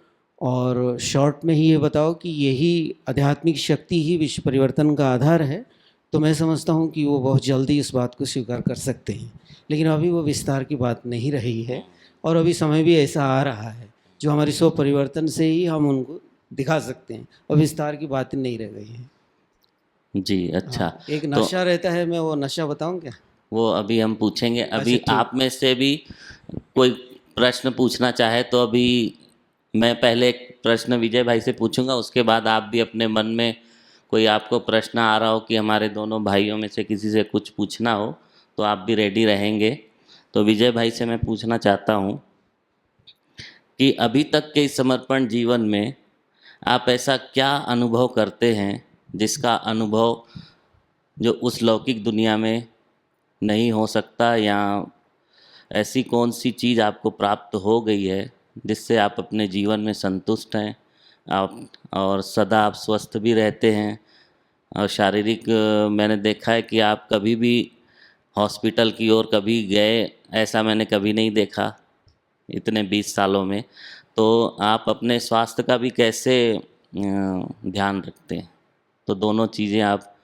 S4: और शॉर्ट में ही ये बताओ कि यही आध्यात्मिक शक्ति ही विश्व परिवर्तन का आधार है। तो मैं समझता हूँ कि वो बहुत जल्दी इस बात को स्वीकार कर सकते हैं। लेकिन अभी वो विस्तार की बात नहीं रही है और अभी समय भी ऐसा आ रहा है जो हमारी स्व परिवर्तन से ही हम उनको दिखा सकते हैं, और विस्तार की बात नहीं रह गई है।
S1: जी, अच्छा।
S4: हाँ, एक नशा रहता है, मैं वो नशा बताऊँ क्या?
S1: वो अभी हम पूछेंगे। अभी
S4: अच्छा, ठीक।
S1: आप में से भी कोई प्रश्न पूछना चाहे तो अभी मैं पहले एक प्रश्न विजय भाई से पूछूंगा, उसके बाद आप भी अपने मन में कोई आपको प्रश्न आ रहा हो कि हमारे दोनों भाइयों में से किसी से कुछ पूछना हो तो आप भी रेडी रहेंगे। तो विजय भाई से मैं पूछना चाहता हूँ कि अभी तक के इस समर्पण जीवन में आप ऐसा क्या अनुभव करते हैं जिसका अनुभव जो उस लौकिक दुनिया में नहीं हो सकता, या ऐसी कौन सी चीज़ आपको प्राप्त हो गई है जिससे आप अपने जीवन में संतुष्ट हैं, आप और सदा आप स्वस्थ भी रहते हैं, और शारीरिक मैंने देखा है कि आप कभी भी हॉस्पिटल की ओर कभी गए ऐसा मैंने कभी नहीं देखा इतने 20 सालों में। तो आप अपने स्वास्थ्य का भी कैसे ध्यान रखते हैं? तो दोनों चीज़ें आप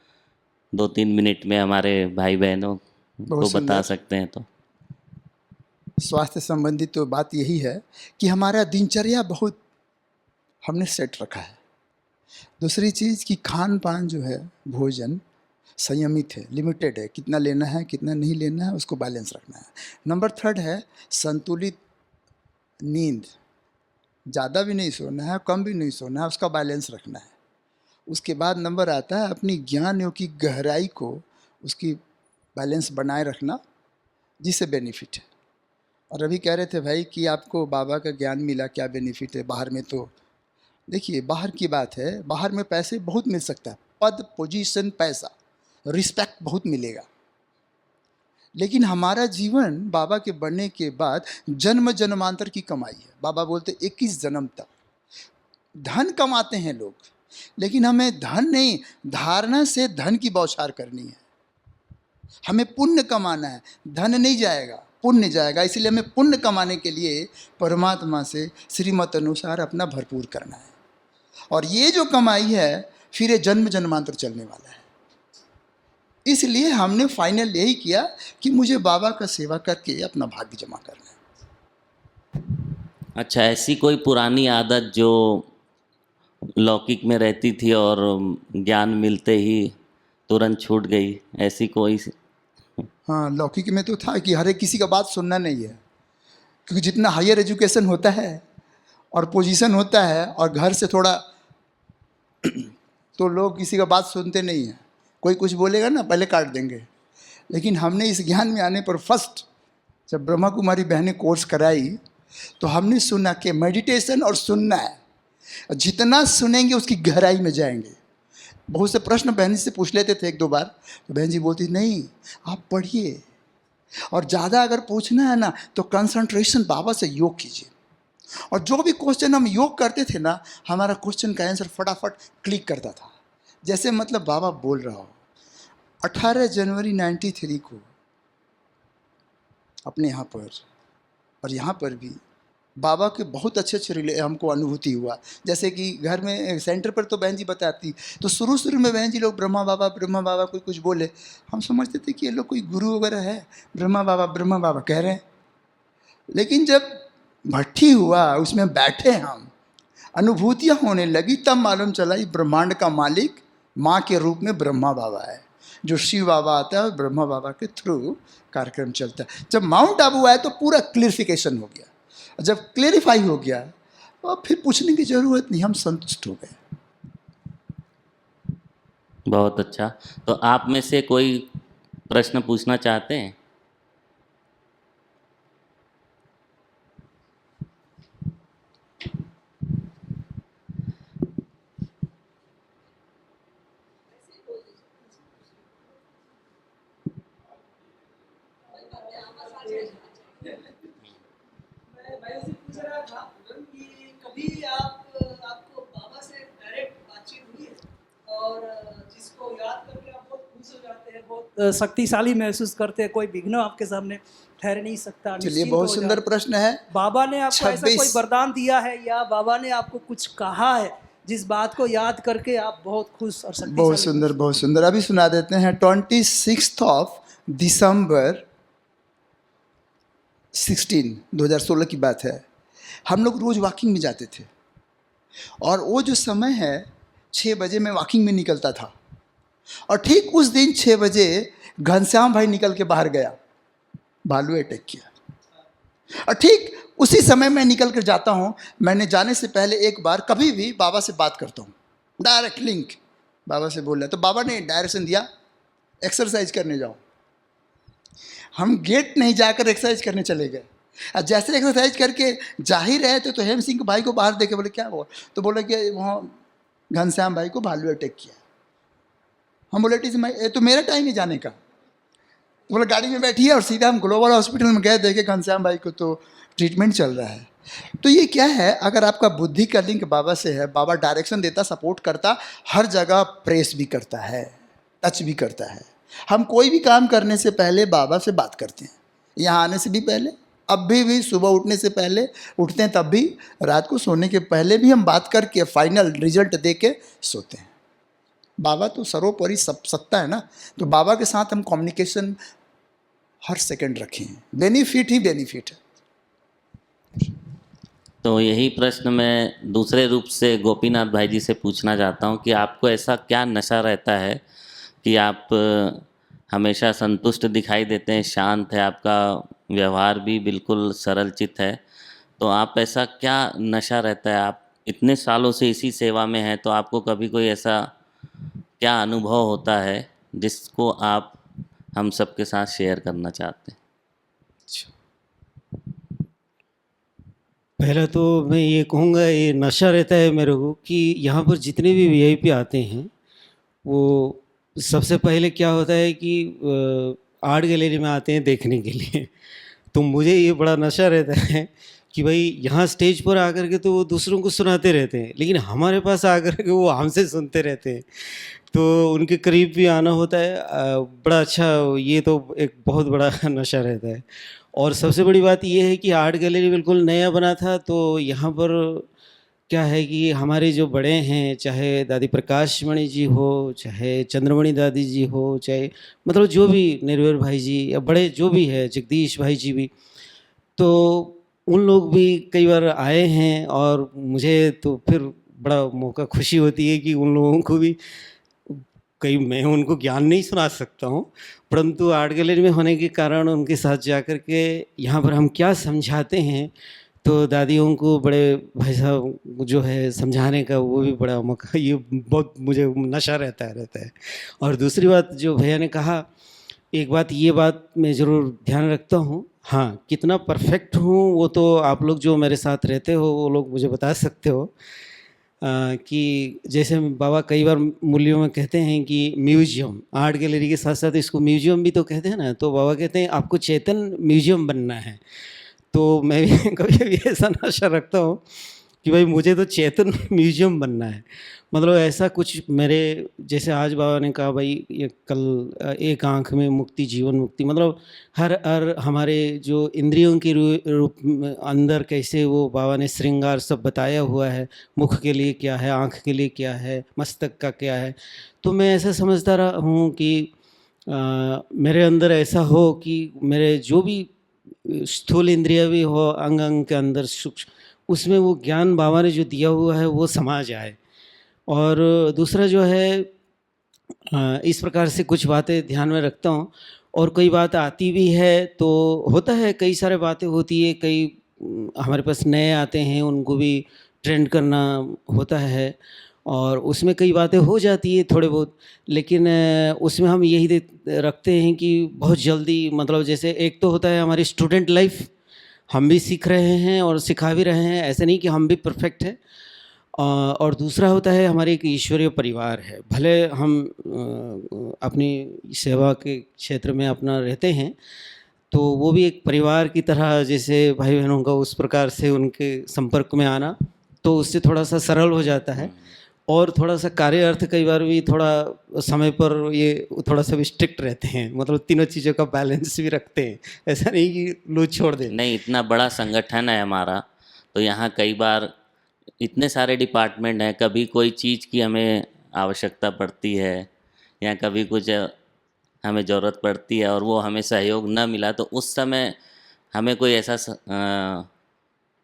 S1: 2-3 मिनट में हमारे भाई बहनों को
S3: बहुत
S1: बता
S3: सुंदर।
S1: सकते हैं तो।
S3: स्वास्थ्य संबंधी तो बात यही है कि हमारा दिनचर्या बहुत हमने सेट रखा है। दूसरी चीज़ कि खान पान जो है, भोजन संयमित है, लिमिटेड है, कितना लेना है कितना नहीं लेना है उसको बैलेंस रखना है। नंबर 3 है संतुलित नींद, ज़्यादा भी नहीं सोना है कम भी नहीं सोना है, उसका बैलेंस रखना है। उसके बाद नंबर आता है अपनी ज्ञान योग की गहराई को उसकी बैलेंस बनाए रखना, जिससे बेनिफिट है। और अभी कह रहे थे भाई कि आपको बाबा का ज्ञान मिला, क्या बेनिफिट है बाहर में? तो देखिए बाहर की बात है, बाहर में पैसे बहुत मिल सकता है, पद पोजीशन पैसा रिस्पेक्ट बहुत मिलेगा, लेकिन हमारा जीवन बाबा के बढ़ने के बाद जन्म जन्मांतर की कमाई है। बाबा बोलते 21 जन्म तक धन कमाते हैं लोग, लेकिन हमें धन नहीं, धारणा से धन की बौछार करनी है। हमें पुण्य कमाना है, धन नहीं जाएगा, पुण्य जाएगा। इसलिए हमें पुण्य कमाने के लिए परमात्मा से श्रीमत अनुसार अपना भरपूर करना है, और ये जो कमाई है फिर ये जन्म जन्मांतर चलने वाला है। इसलिए हमने फाइनल यही किया कि मुझे बाबा का सेवा करके अपना भाग्य जमा करना है।
S1: अच्छा, ऐसी कोई पुरानी आदत जो लौकिक में रहती थी और ज्ञान मिलते ही तुरंत छूट गई, ऐसी कोई?
S3: हाँ, लौकिक में तो था कि हर एक किसी का बात सुनना नहीं है, क्योंकि जितना हायर एजुकेशन होता है और पोजीशन होता है और घर से थोड़ा तो लोग किसी का बात सुनते नहीं हैं। कोई कुछ बोलेगा ना पहले काट देंगे। लेकिन हमने इस ज्ञान में आने पर फर्स्ट जब ब्रह्मा कुमारी बहनें कोर्स कराई तो हमने सुना कि मेडिटेशन और सुनना है, जितना सुनेंगे उसकी गहराई में जाएंगे। बहुत से प्रश्न बहन से पूछ लेते थे एक दो बार, तो बहन जी बोलती नहीं आप पढ़िए, और ज़्यादा अगर पूछना है ना तो कंसंट्रेशन बाबा से योग कीजिए। और जो भी क्वेश्चन हम योग करते थे ना, हमारा क्वेश्चन का आंसर फटाफट क्लिक करता था, जैसे मतलब बाबा बोल रहा हो। 18 जनवरी 93 को अपने यहाँ पर और यहाँ पर भी बाबा के बहुत अच्छे अच्छे हमको अनुभूति हुआ। जैसे कि घर में सेंटर पर तो बहन जी बताती, तो शुरू में बहन जी लोग ब्रह्मा बाबा कोई कुछ बोले, हम समझते थे कि ये लोग कोई गुरु वगैरह है, ब्रह्मा बाबा कह रहे हैं। लेकिन जब भट्ठी हुआ, उसमें बैठे हम, अनुभूतियाँ होने लगी, तब मालूम चला ये ब्रह्मांड का मालिक माँ के रूप में ब्रह्मा बाबा है। जो शिव बाबा आता है ब्रह्मा बाबा के थ्रू कार्यक्रम चलता है। जब माउंट आबू आया तो पूरा क्लियरिफिकेशन हो गया। जब क्लेरिफाई हो गया तो अब फिर पूछने की ज़रूरत नहीं, हम संतुष्ट हो गए।
S1: बहुत अच्छा। तो आप में से कोई प्रश्न पूछना चाहते हैं?
S5: मैं उसे पूछ रहा था कि कभी आपको बाबा से डायरेक्ट बातचीत हुई है, और जिसको याद करके आप बहुत खुश हो जाते हैं, बहुत शक्तिशाली महसूस करते हैं, कोई विघ्न आपके सामने ठहर नहीं सकता?
S3: चलिए, बहुत सुंदर प्रश्न है।
S5: बाबा ने आपको ऐसा कोई वरदान दिया है या बाबा ने आपको कुछ कहा है जिस बात को याद करके आप बहुत खुश और शक्तिशाली?
S3: बहुत सुंदर। अभी सुना देते हैं। 26 दिसंबर 2016 की बात है। हम लोग रोज़ वॉकिंग में जाते थे, और वो जो समय है 6 बजे मैं वॉकिंग में निकलता था, और ठीक उस दिन 6 बजे घनश्याम भाई निकल के बाहर गया, भालू अटैक किया। और ठीक उसी समय मैं निकल कर जाता हूँ। मैंने जाने से पहले एक बार कभी भी बाबा से बात करता हूँ, डायरेक्ट लिंक बाबा से बोल रहा, तो बाबा ने डायरेक्शन दिया, एक्सरसाइज करने जाओ। हम गेट नहीं जाकर एक्सरसाइज करने चले गए। और जैसे एक्सरसाइज करके जा ही रहे थे तो हेम सिंह भाई को बाहर देखे, बोले क्या हुआ? तो बोले कि वहाँ घनश्याम भाई को भालू अटैक किया। हम बोले ये तो मेरा टाइम है जाने का। तो बोले गाड़ी में बैठिए, और सीधा हम ग्लोबल हॉस्पिटल में गए, देखे घनश्याम भाई को तो ट्रीटमेंट चल रहा है। तो ये क्या है, अगर आपका बुद्धि का लिंक बाबा से है, बाबा डायरेक्शन देता, सपोर्ट करता, हर जगह प्रेस भी करता है, टच भी करता है। हम कोई भी काम करने से पहले बाबा से बात करते हैं, यहाँ आने से भी पहले, अब भी सुबह उठने से पहले, उठते हैं तब भी, रात को सोने के पहले भी हम बात करके फाइनल रिजल्ट दे के सोते हैं। बाबा तो सर्वोपरि सब सत्ता है ना, तो बाबा के साथ हम कम्युनिकेशन हर सेकंड रखें, बेनिफिट ही बेनिफिट है।
S1: तो यही प्रश्न मैं दूसरे रूप से गोपीनाथ भाई जी से पूछना चाहता हूँ कि आपको ऐसा क्या नशा रहता है कि आप हमेशा संतुष्ट दिखाई देते हैं, शांत है, आपका व्यवहार भी बिल्कुल सरल चित्त है, तो आप ऐसा क्या नशा रहता है? आप इतने सालों से इसी सेवा में हैं, तो आपको कभी कोई ऐसा क्या अनुभव होता है जिसको आप हम सबके साथ शेयर करना चाहते हैं?
S4: पहले तो मैं ये कहूँगा, ये नशा रहता है मेरे को कि यहाँ पर जितने भी वीआईपी आते हैं, वो सबसे पहले क्या होता है कि आर्ट गैलरी में आते हैं देखने के लिए। तो मुझे ये बड़ा नशा रहता है कि भाई यहाँ स्टेज पर आकर के तो वो दूसरों को सुनाते रहते हैं, लेकिन हमारे पास आकर के वो हमसे सुनते रहते हैं। तो उनके करीब भी आना होता है। बड़ा अच्छा, ये तो एक बहुत बड़ा नशा रहता है। और सबसे बड़ी बात ये है कि आर्ट गैलरी बिल्कुल नया बना था, तो यहाँ पर क्या है कि हमारे जो बड़े हैं, चाहे दादी प्रकाश मणि जी हो, चाहे चंद्रमणि दादी जी हो, चाहे मतलब जो भी निर्भर भाई जी या बड़े जो भी है, जगदीश भाई जी भी, तो उन लोग भी कई बार आए हैं। और मुझे तो फिर बड़ा मौका खुशी होती है कि उन लोगों को भी, कई मैं उनको ज्ञान नहीं सुना सकता हूँ, परंतु आर्ट गैलरी में होने के कारण उनके साथ जाकर के यहाँ पर हम क्या समझाते हैं, तो दादियों को बड़े भाई साहब जो है समझाने का वो भी बड़ा मौका, ये बहुत मुझे नशा रहता है। और दूसरी बात जो भैया ने कहा, एक बात ये बात मैं ज़रूर ध्यान रखता हूँ, हाँ कितना परफेक्ट हूँ वो तो आप लोग जो मेरे साथ रहते हो वो लोग मुझे बता सकते हो। कि जैसे बाबा कई बार मूल्यों में कहते हैं कि म्यूजियम, आर्ट गैलरी के साथ साथ इसको म्यूजियम भी तो कहते हैं ना, तो बाबा कहते हैं आपको चेतन म्यूजियम बनना है। तो मैं भी कभी कभी ऐसा नशा रखता हूँ कि भाई मुझे तो चेतन म्यूजियम बनना है। मतलब ऐसा कुछ मेरे, जैसे आज बाबा ने कहा भाई ये कल एक आंख में मुक्ति जीवन मुक्ति, मतलब हर हमारे जो इंद्रियों के रूप में अंदर कैसे वो बाबा ने श्रृंगार सब बताया हुआ है, मुख के लिए क्या है, आंख के लिए क्या है, मस्तक का क्या है। तो मैं ऐसा समझता रहा हूँ कि मेरे अंदर ऐसा हो कि मेरे जो भी स्थूल इंद्रिय भी हो, अंग अंग के अंदर सूक्ष्म, उसमें वो ज्ञान बाबा ने जो दिया हुआ है वो समा जाए। और दूसरा जो है इस प्रकार से कुछ बातें ध्यान में रखता हूँ। और कोई बात आती भी है तो होता है, कई सारे बातें होती है, कई हमारे पास नए आते हैं, उनको भी ट्रेंड करना होता है और उसमें कई बातें हो जाती है थोड़े बहुत। लेकिन उसमें हम यही रखते हैं कि बहुत जल्दी, मतलब जैसे एक तो होता है हमारी स्टूडेंट लाइफ, हम भी सीख रहे हैं और सिखा भी रहे हैं, ऐसे नहीं कि हम भी परफेक्ट हैं। और दूसरा होता है हमारे एक ईश्वरीय परिवार है, भले हम अपनी सेवा के क्षेत्र में अपना रहते हैं, तो वो भी एक परिवार की तरह, जैसे भाई बहनों का उस प्रकार से उनके संपर्क में आना, तो उससे थोड़ा सा सरल हो जाता है। और थोड़ा सा कार्य अर्थ कई बार भी थोड़ा समय पर ये थोड़ा सा भी स्ट्रिक्ट रहते हैं, मतलब तीनों चीज़ों का बैलेंस भी रखते हैं, ऐसा नहीं कि लूज छोड़ दें।
S1: नहीं, इतना बड़ा संगठन है हमारा, तो यहाँ कई बार इतने सारे डिपार्टमेंट हैं, कभी कोई चीज़ की हमें आवश्यकता पड़ती है या कभी कुछ हमें ज़रूरत पड़ती है और वो हमें सहयोग न मिला, तो उस समय हमें कोई ऐसा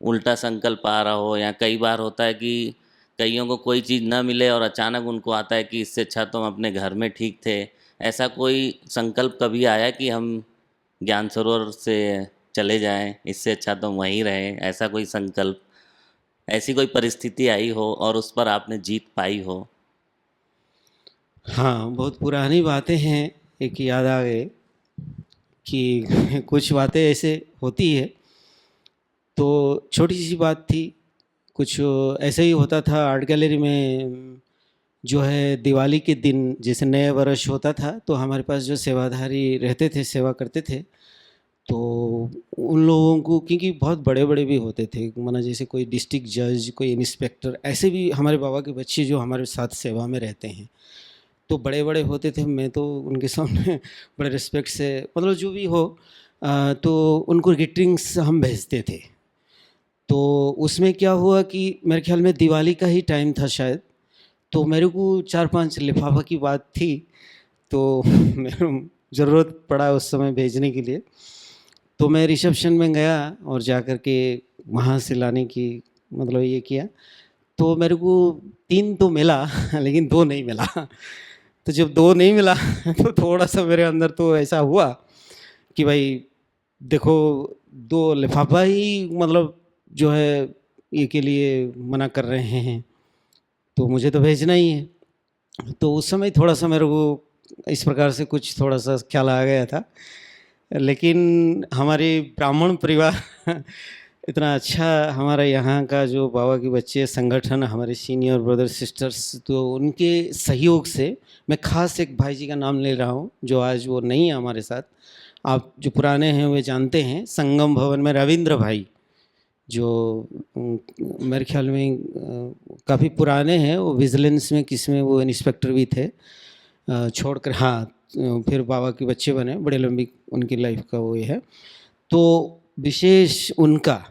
S1: उल्टा संकल्प आ रहा हो, या कई बार होता है कि कईयों को कोई चीज़ न मिले और अचानक उनको आता है कि इससे अच्छा तो हम अपने घर में ठीक थे। ऐसा कोई संकल्प कभी आया कि हम ज्ञान सरोवर से चले जाएं, इससे अच्छा तो हम वहीं रहें? ऐसा कोई संकल्प, ऐसी कोई परिस्थिति आई हो और उस पर आपने जीत पाई हो?
S4: हाँ, बहुत पुरानी बातें हैं, एक याद आ गए कि कुछ बातें ऐसे होती है। तो छोटी सी बात थी, कुछ ऐसे ही होता था आर्ट गैलरी में, जो है दिवाली के दिन जैसे नए वर्ष होता था, तो हमारे पास जो सेवाधारी रहते थे, सेवा करते थे, तो उन लोगों को, क्योंकि बहुत बड़े बड़े भी होते थे, माना जैसे कोई डिस्ट्रिक्ट जज, कोई इंस्पेक्टर, ऐसे भी हमारे बाबा के बच्चे जो हमारे साथ सेवा में रहते हैं, तो बड़े बड़े होते थे। मैं तो उनके सामने बड़े रिस्पेक्ट से, मतलब जो भी हो, तो उनको ग्रीटिंग्स हम भेजते थे। तो उसमें क्या हुआ कि मेरे ख्याल में दिवाली का ही टाइम था शायद, तो मेरे को 4-5 लिफाफा की बात थी, तो मेरे ज़रूरत पड़ा उस समय भेजने के लिए। तो मैं रिसेप्शन में गया और जा कर के वहाँ से लाने की मतलब ये किया, तो मेरे को 3 तो मिला लेकिन 2 नहीं मिला। तो जब 2 नहीं मिला तो थोड़ा-सा मेरे अंदर तो ऐसा हुआ कि भाई देखो, 2 लिफाफा ही मतलब जो है ये के लिए मना कर रहे हैं, तो मुझे तो भेजना ही है। तो उस समय थोड़ा-सा मेरे को इस प्रकार से कुछ थोड़ा-सा ख्याल आ गया था। लेकिन हमारे ब्राह्मण परिवार इतना अच्छा, हमारा यहाँ का जो बाबा के बच्चे संगठन, हमारे सीनियर ब्रदर सिस्टर्स, तो उनके सहयोग से, मैं ख़ास एक भाई जी का नाम ले रहा हूँ जो आज वो नहीं है हमारे साथ, आप जो पुराने हैं वे जानते हैं, संगम भवन में रविंद्र भाई जो मेरे ख्याल में काफ़ी पुराने हैं, वो विजिलेंस में किस में वो इंस्पेक्टर भी थे, छोड़कर हाँ फिर बाबा के बच्चे बने, बड़े लंबी उनकी लाइफ का वो ये है। तो विशेष उनका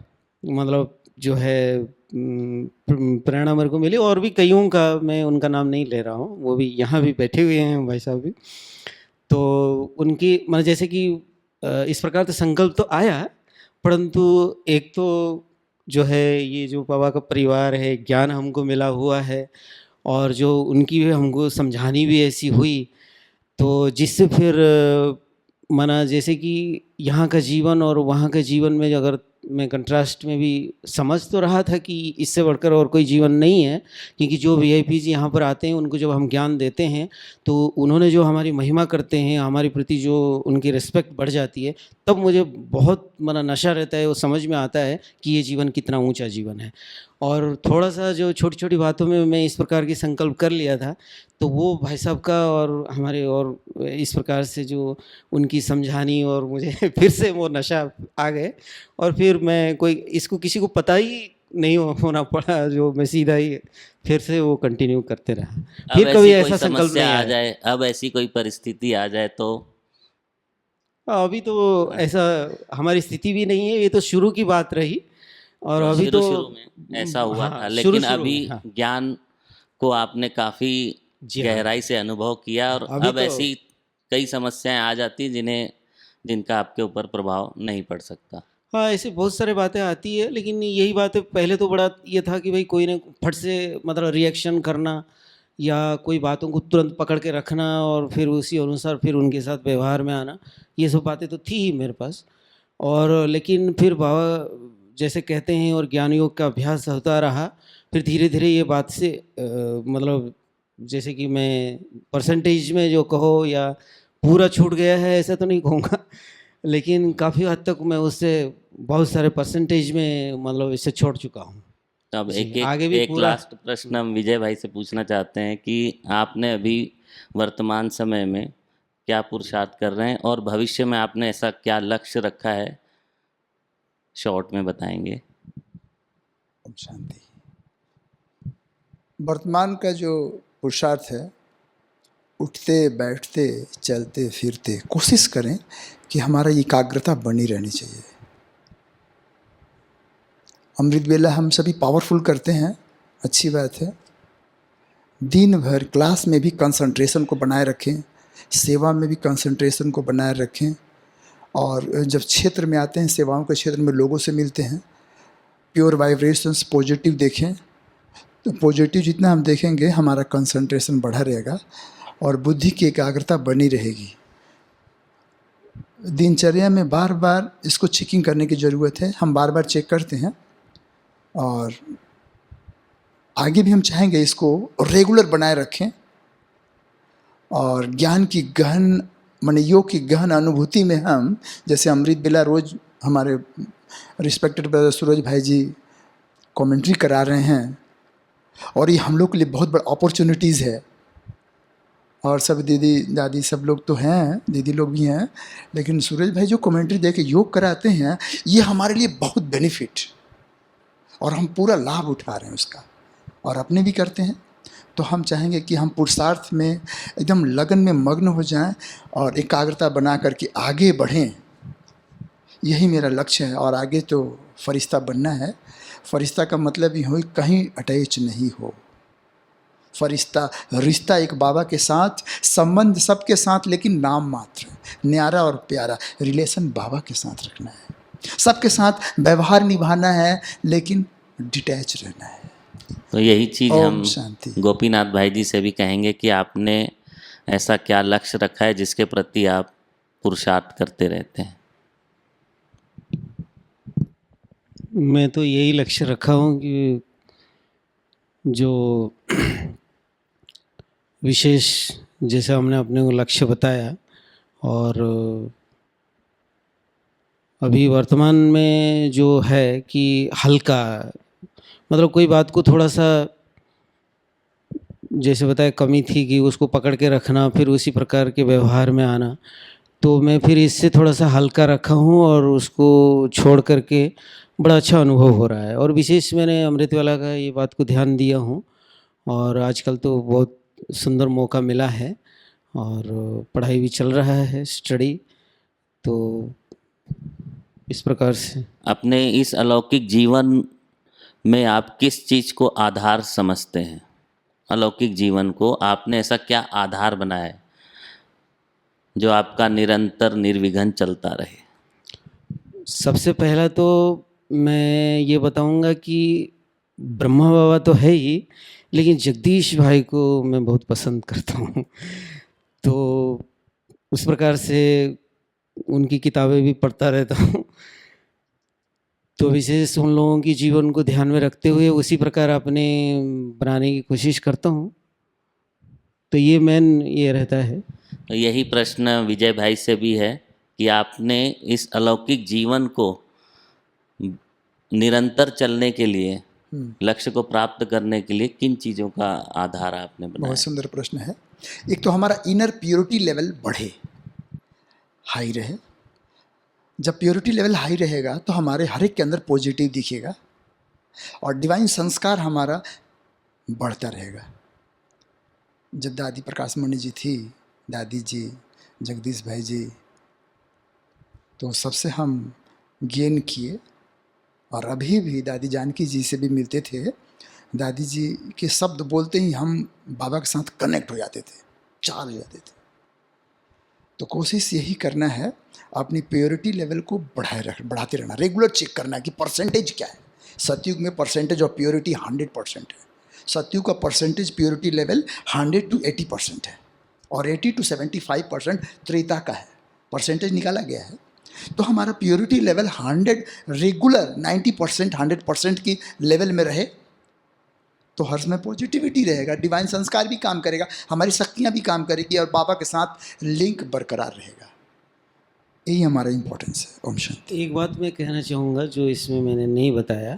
S4: मतलब जो है प्रेरणा मेरे को मिली, और भी कईयों का मैं उनका नाम नहीं ले रहा हूँ, वो भी यहाँ भी बैठे हुए हैं भाई साहब भी। तो उनकी मतलब जैसे कि इस प्रकार से संकल्प तो आया, परंतु एक तो जो है ये जो बाबा का परिवार है, ज्ञान हमको मिला हुआ है, और जो उनकी भी हमको समझानी भी ऐसी हुई, तो जिससे फिर माना जैसे कि यहाँ का जीवन और वहाँ के जीवन में अगर मैं कंट्रास्ट में भी समझ तो रहा था कि इससे बढ़कर और कोई जीवन नहीं है, क्योंकि जो वीआईपीज यहाँ पर आते हैं उनको जब हम ज्ञान देते हैं तो उन्होंने जो हमारी महिमा करते हैं, हमारी प्रति जो उनकी रिस्पेक्ट बढ़ जाती है, तब मुझे बहुत माना नशा रहता है, वो समझ में आता है कि ये जीवन कितना ऊंचा जीवन है। और थोड़ा सा जो छोटी छोटी बातों में मैं इस प्रकार की संकल्प कर लिया था, तो वो भाई साहब का और हमारे और इस प्रकार से जो उनकी समझानी और मुझे फिर से वो नशा आ गए, और फिर मैं कोई इसको किसी को पता ही नहीं होना पड़ा, जो मैं सीधा ही फिर से वो कंटिन्यू करते रहा।
S1: अब
S4: फिर
S1: ऐसी
S4: कभी
S1: कोई
S4: ऐसा संकल्प
S1: समस्या
S4: नहीं
S1: आ
S4: आया।
S1: जाए, अब ऐसी कोई परिस्थिति आ जाए तो
S4: अभी तो ऐसा हमारी स्थिति भी नहीं है, ये तो शुरू की बात रही, और अभी
S1: शुरू
S4: तो
S1: शुरू में ऐसा हुआ
S4: हाँ,
S1: था,
S4: शुरू
S1: लेकिन
S4: शुरू
S1: अभी
S4: में, हाँ।
S1: ज्ञान को आपने काफ़ी
S4: जी हाँ।
S1: गहराई से अनुभव किया, और
S4: अभी
S1: अब
S4: तो
S1: ऐसी कई समस्याएं आ जाती जिनका आपके ऊपर प्रभाव नहीं पड़ सकता।
S4: हाँ, ऐसी बहुत सारी बातें आती है, लेकिन यही बात है, पहले तो बड़ा ये था कि भाई कोई ने फट से मतलब रिएक्शन करना, या कोई बातों को तुरंत पकड़ के रखना और फिर उसी अनुसार फिर उनके साथ व्यवहार में आना, ये सब बातें तो थी ही मेरे पास। और लेकिन फिर बाबा जैसे कहते हैं और ज्ञान योग का अभ्यास होता रहा, फिर धीरे धीरे ये बात से मतलब जैसे कि मैं परसेंटेज में जो कहो या पूरा छूट गया है ऐसा तो नहीं कहूँगा, लेकिन काफ़ी हद तक मैं उससे बहुत सारे परसेंटेज में मतलब इससे छोड़ चुका हूँ।
S1: अब
S4: जी, आगे भी
S1: एक
S4: पूरा
S1: लास्ट प्रश्न हम विजय भाई से पूछना चाहते हैं कि आपने अभी वर्तमान समय में क्या पुरुषार्थ कर रहे हैं, और भविष्य में आपने ऐसा क्या लक्ष्य रखा है, शॉर्ट में बताएंगे।
S3: ओम शांति। वर्तमान का जो पुरुषार्थ है, उठते बैठते चलते फिरते कोशिश करें कि हमारा एकाग्रता बनी रहनी चाहिए। अमृत वेला हम सभी पावरफुल करते हैं, अच्छी बात है। दिन भर क्लास में भी कंसंट्रेशन को बनाए रखें, सेवा में भी कंसंट्रेशन को बनाए रखें, और जब क्षेत्र में आते हैं, सेवाओं के क्षेत्र में लोगों से मिलते हैं, प्योर वाइब्रेशंस पॉजिटिव देखें। तो पॉजिटिव जितना हम देखेंगे हमारा कंसंट्रेशन बढ़ा रहेगा और बुद्धि की एकाग्रता बनी रहेगी। दिनचर्या में बार बार इसको चेकिंग करने की ज़रूरत है। हम बार बार चेक करते हैं, और आगे भी हम चाहेंगे इसको रेगुलर बनाए रखें, और ज्ञान की गहन माने योग की गहन अनुभूति में हम, जैसे अमृत बेला रोज़ हमारे रिस्पेक्टेड ब्रदर सूरज भाई जी कमेंट्री करा रहे हैं, और ये हम लोग के लिए बहुत बड़ा अपॉर्चुनिटीज़ है। और सब दीदी दादी सब लोग तो हैं, दीदी लोग भी हैं, लेकिन सूरज भाई जो कमेंट्री दे के योग कराते हैं, ये हमारे लिए बहुत बेनिफिट, और हम पूरा लाभ उठा रहे हैं उसका, और अपने भी करते हैं। तो हम चाहेंगे कि हम पुरुषार्थ में एकदम लगन में मग्न हो जाएं और एकाग्रता बना करके आगे बढ़ें। यही मेरा लक्ष्य है, और आगे तो फरिश्ता बनना है। फरिश्ता का मतलब ही हो कहीं अटैच नहीं हो। फरिश्ता रिश्ता एक बाबा के साथ, संबंध सबके साथ, लेकिन नाम मात्र, न्यारा और प्यारा रिलेशन बाबा के साथ रखना है। सबके साथ व्यवहार निभाना है, लेकिन डिटैच रहना है।
S1: तो यही चीज़
S3: ओम
S1: हम
S3: शांति।
S1: गोपीनाथ भाई जी से भी कहेंगे कि आपने ऐसा क्या लक्ष्य रखा है जिसके प्रति आप पुरुषार्थ करते रहते हैं।
S4: मैं तो यही लक्ष्य रखा हूँ कि जो विशेष जैसे हमने अपने को लक्ष्य बताया, और अभी वर्तमान में जो है कि हल्का मतलब कोई बात को थोड़ा सा जैसे बताया कमी थी कि उसको पकड़ के रखना, फिर उसी प्रकार के व्यवहार में आना, तो मैं फिर इससे थोड़ा सा हल्का रखा हूँ और उसको छोड़ करके बड़ा अच्छा अनुभव हो रहा है। और विशेष मैंने अमृतवेला का ये बात को ध्यान दिया हूँ और आजकल तो बहुत सुंदर मौका मिला है और पढ़ाई भी चल रहा है, स्टडी, तो इस प्रकार से।
S1: अपने इस अलौकिक जीवन में आप किस चीज़ को आधार समझते हैं? अलौकिक जीवन को आपने ऐसा क्या आधार बनाया है जो आपका निरंतर निर्विघ्न चलता रहे?
S4: सबसे पहला तो मैं ये बताऊंगा कि ब्रह्मा बाबा तो है ही, लेकिन जगदीश भाई को मैं बहुत पसंद करता हूँ। तो उस प्रकार से उनकी किताबें भी पढ़ता रहता हूँ। तो विशेष उन लोगों की जीवन को ध्यान में रखते हुए उसी प्रकार अपने बनाने की कोशिश करता हूँ। तो ये मेन ये रहता है।
S1: तो यही प्रश्न विजय भाई से भी है कि आपने इस अलौकिक जीवन को निरंतर चलने के लिए, लक्ष्य को प्राप्त करने के लिए किन चीज़ों का आधार आपने बनाया?
S3: बहुत सुंदर प्रश्न है। एक तो हमारा इनर प्योरिटी लेवल बढ़े, हाई रहे। जब प्योरिटी लेवल हाई रहेगा तो हमारे हर एक के अंदर पॉजिटिव दिखेगा और डिवाइन संस्कार हमारा बढ़ता रहेगा। जब दादी प्रकाश मणि जी थी, दादी जी, जगदीश भाई जी, तो सबसे हम गेन किए और अभी भी दादी जानकी जी से भी मिलते थे। दादी जी के शब्द बोलते ही हम बाबा के साथ कनेक्ट हो जाते थे, चार्ज हो जाते थे। तो कोशिश यही करना है, अपनी प्योरिटी लेवल को बढ़ाते रहना, रेगुलर चेक करना कि परसेंटेज क्या है। सतयुग में परसेंटेज ऑफ प्योरिटी 100% है। सतयुग का परसेंटेज प्योरिटी लेवल 100 to 80% है और 80 to 75% त्रेता का है, परसेंटेज निकाला गया है। तो हमारा प्योरिटी लेवल 100 रेगुलर 90% 100% की लेवल में रहे तो हर समय पॉजिटिविटी रहेगा, डिवाइन संस्कार भी काम करेगा, हमारी शक्तियाँ भी काम करेगी और बाबा के साथ लिंक बरकरार रहेगा। यही हमारा इम्पोर्टेंस है। ओम शांति।
S4: एक बात मैं कहना चाहूँगा जो इसमें मैंने नहीं बताया,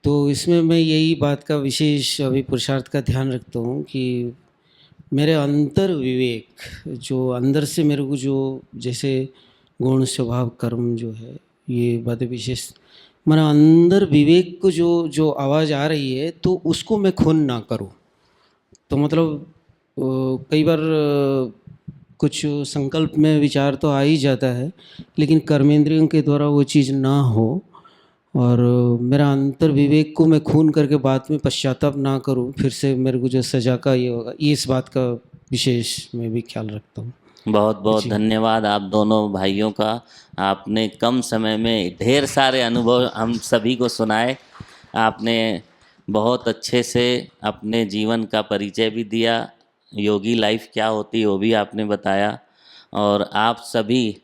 S4: तो इसमें मैं यही बात का विशेष अभी पुरुषार्थ का ध्यान रखता हूँ कि मेरे अंतर विवेक जो अंदर से मेरे को जो जैसे गुण स्वभाव कर्म जो है ये बातें विशेष, मेरा अंदर विवेक को जो जो आवाज़ आ रही है तो उसको मैं खून ना करूँ। तो मतलब कई बार कुछ संकल्प में विचार तो आ ही जाता है, लेकिन कर्मेंद्रियों के द्वारा वो चीज़ ना हो और मेरा अंतर विवेक को मैं खून करके बाद में पश्चाताप ना करूं, फिर से मेरे को जो सजा का ये होगा, ये इस बात का विशेष मैं भी ख्याल रखता हूँ।
S1: बहुत बहुत
S4: जी।
S1: धन्यवाद आप दोनों भाइयों का। आपने कम समय में ढेर सारे अनुभव हम सभी को सुनाए। आपने बहुत अच्छे से अपने जीवन का परिचय भी दिया, योगी लाइफ क्या होती है वो भी आपने बताया। और आप सभी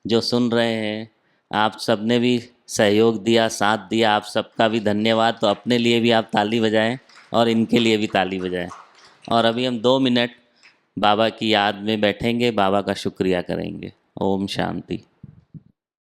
S1: जो सुन रहे हैं, आप सब ने भी सहयोग दिया, साथ दिया, आप सबका भी धन्यवाद। तो अपने लिए भी आप ताली बजाएं और इनके लिए भी ताली बजाएं। और अभी हम 2 मिनट बाबा की याद में बैठेंगे, बाबा का शुक्रिया करेंगे। ओम शांति।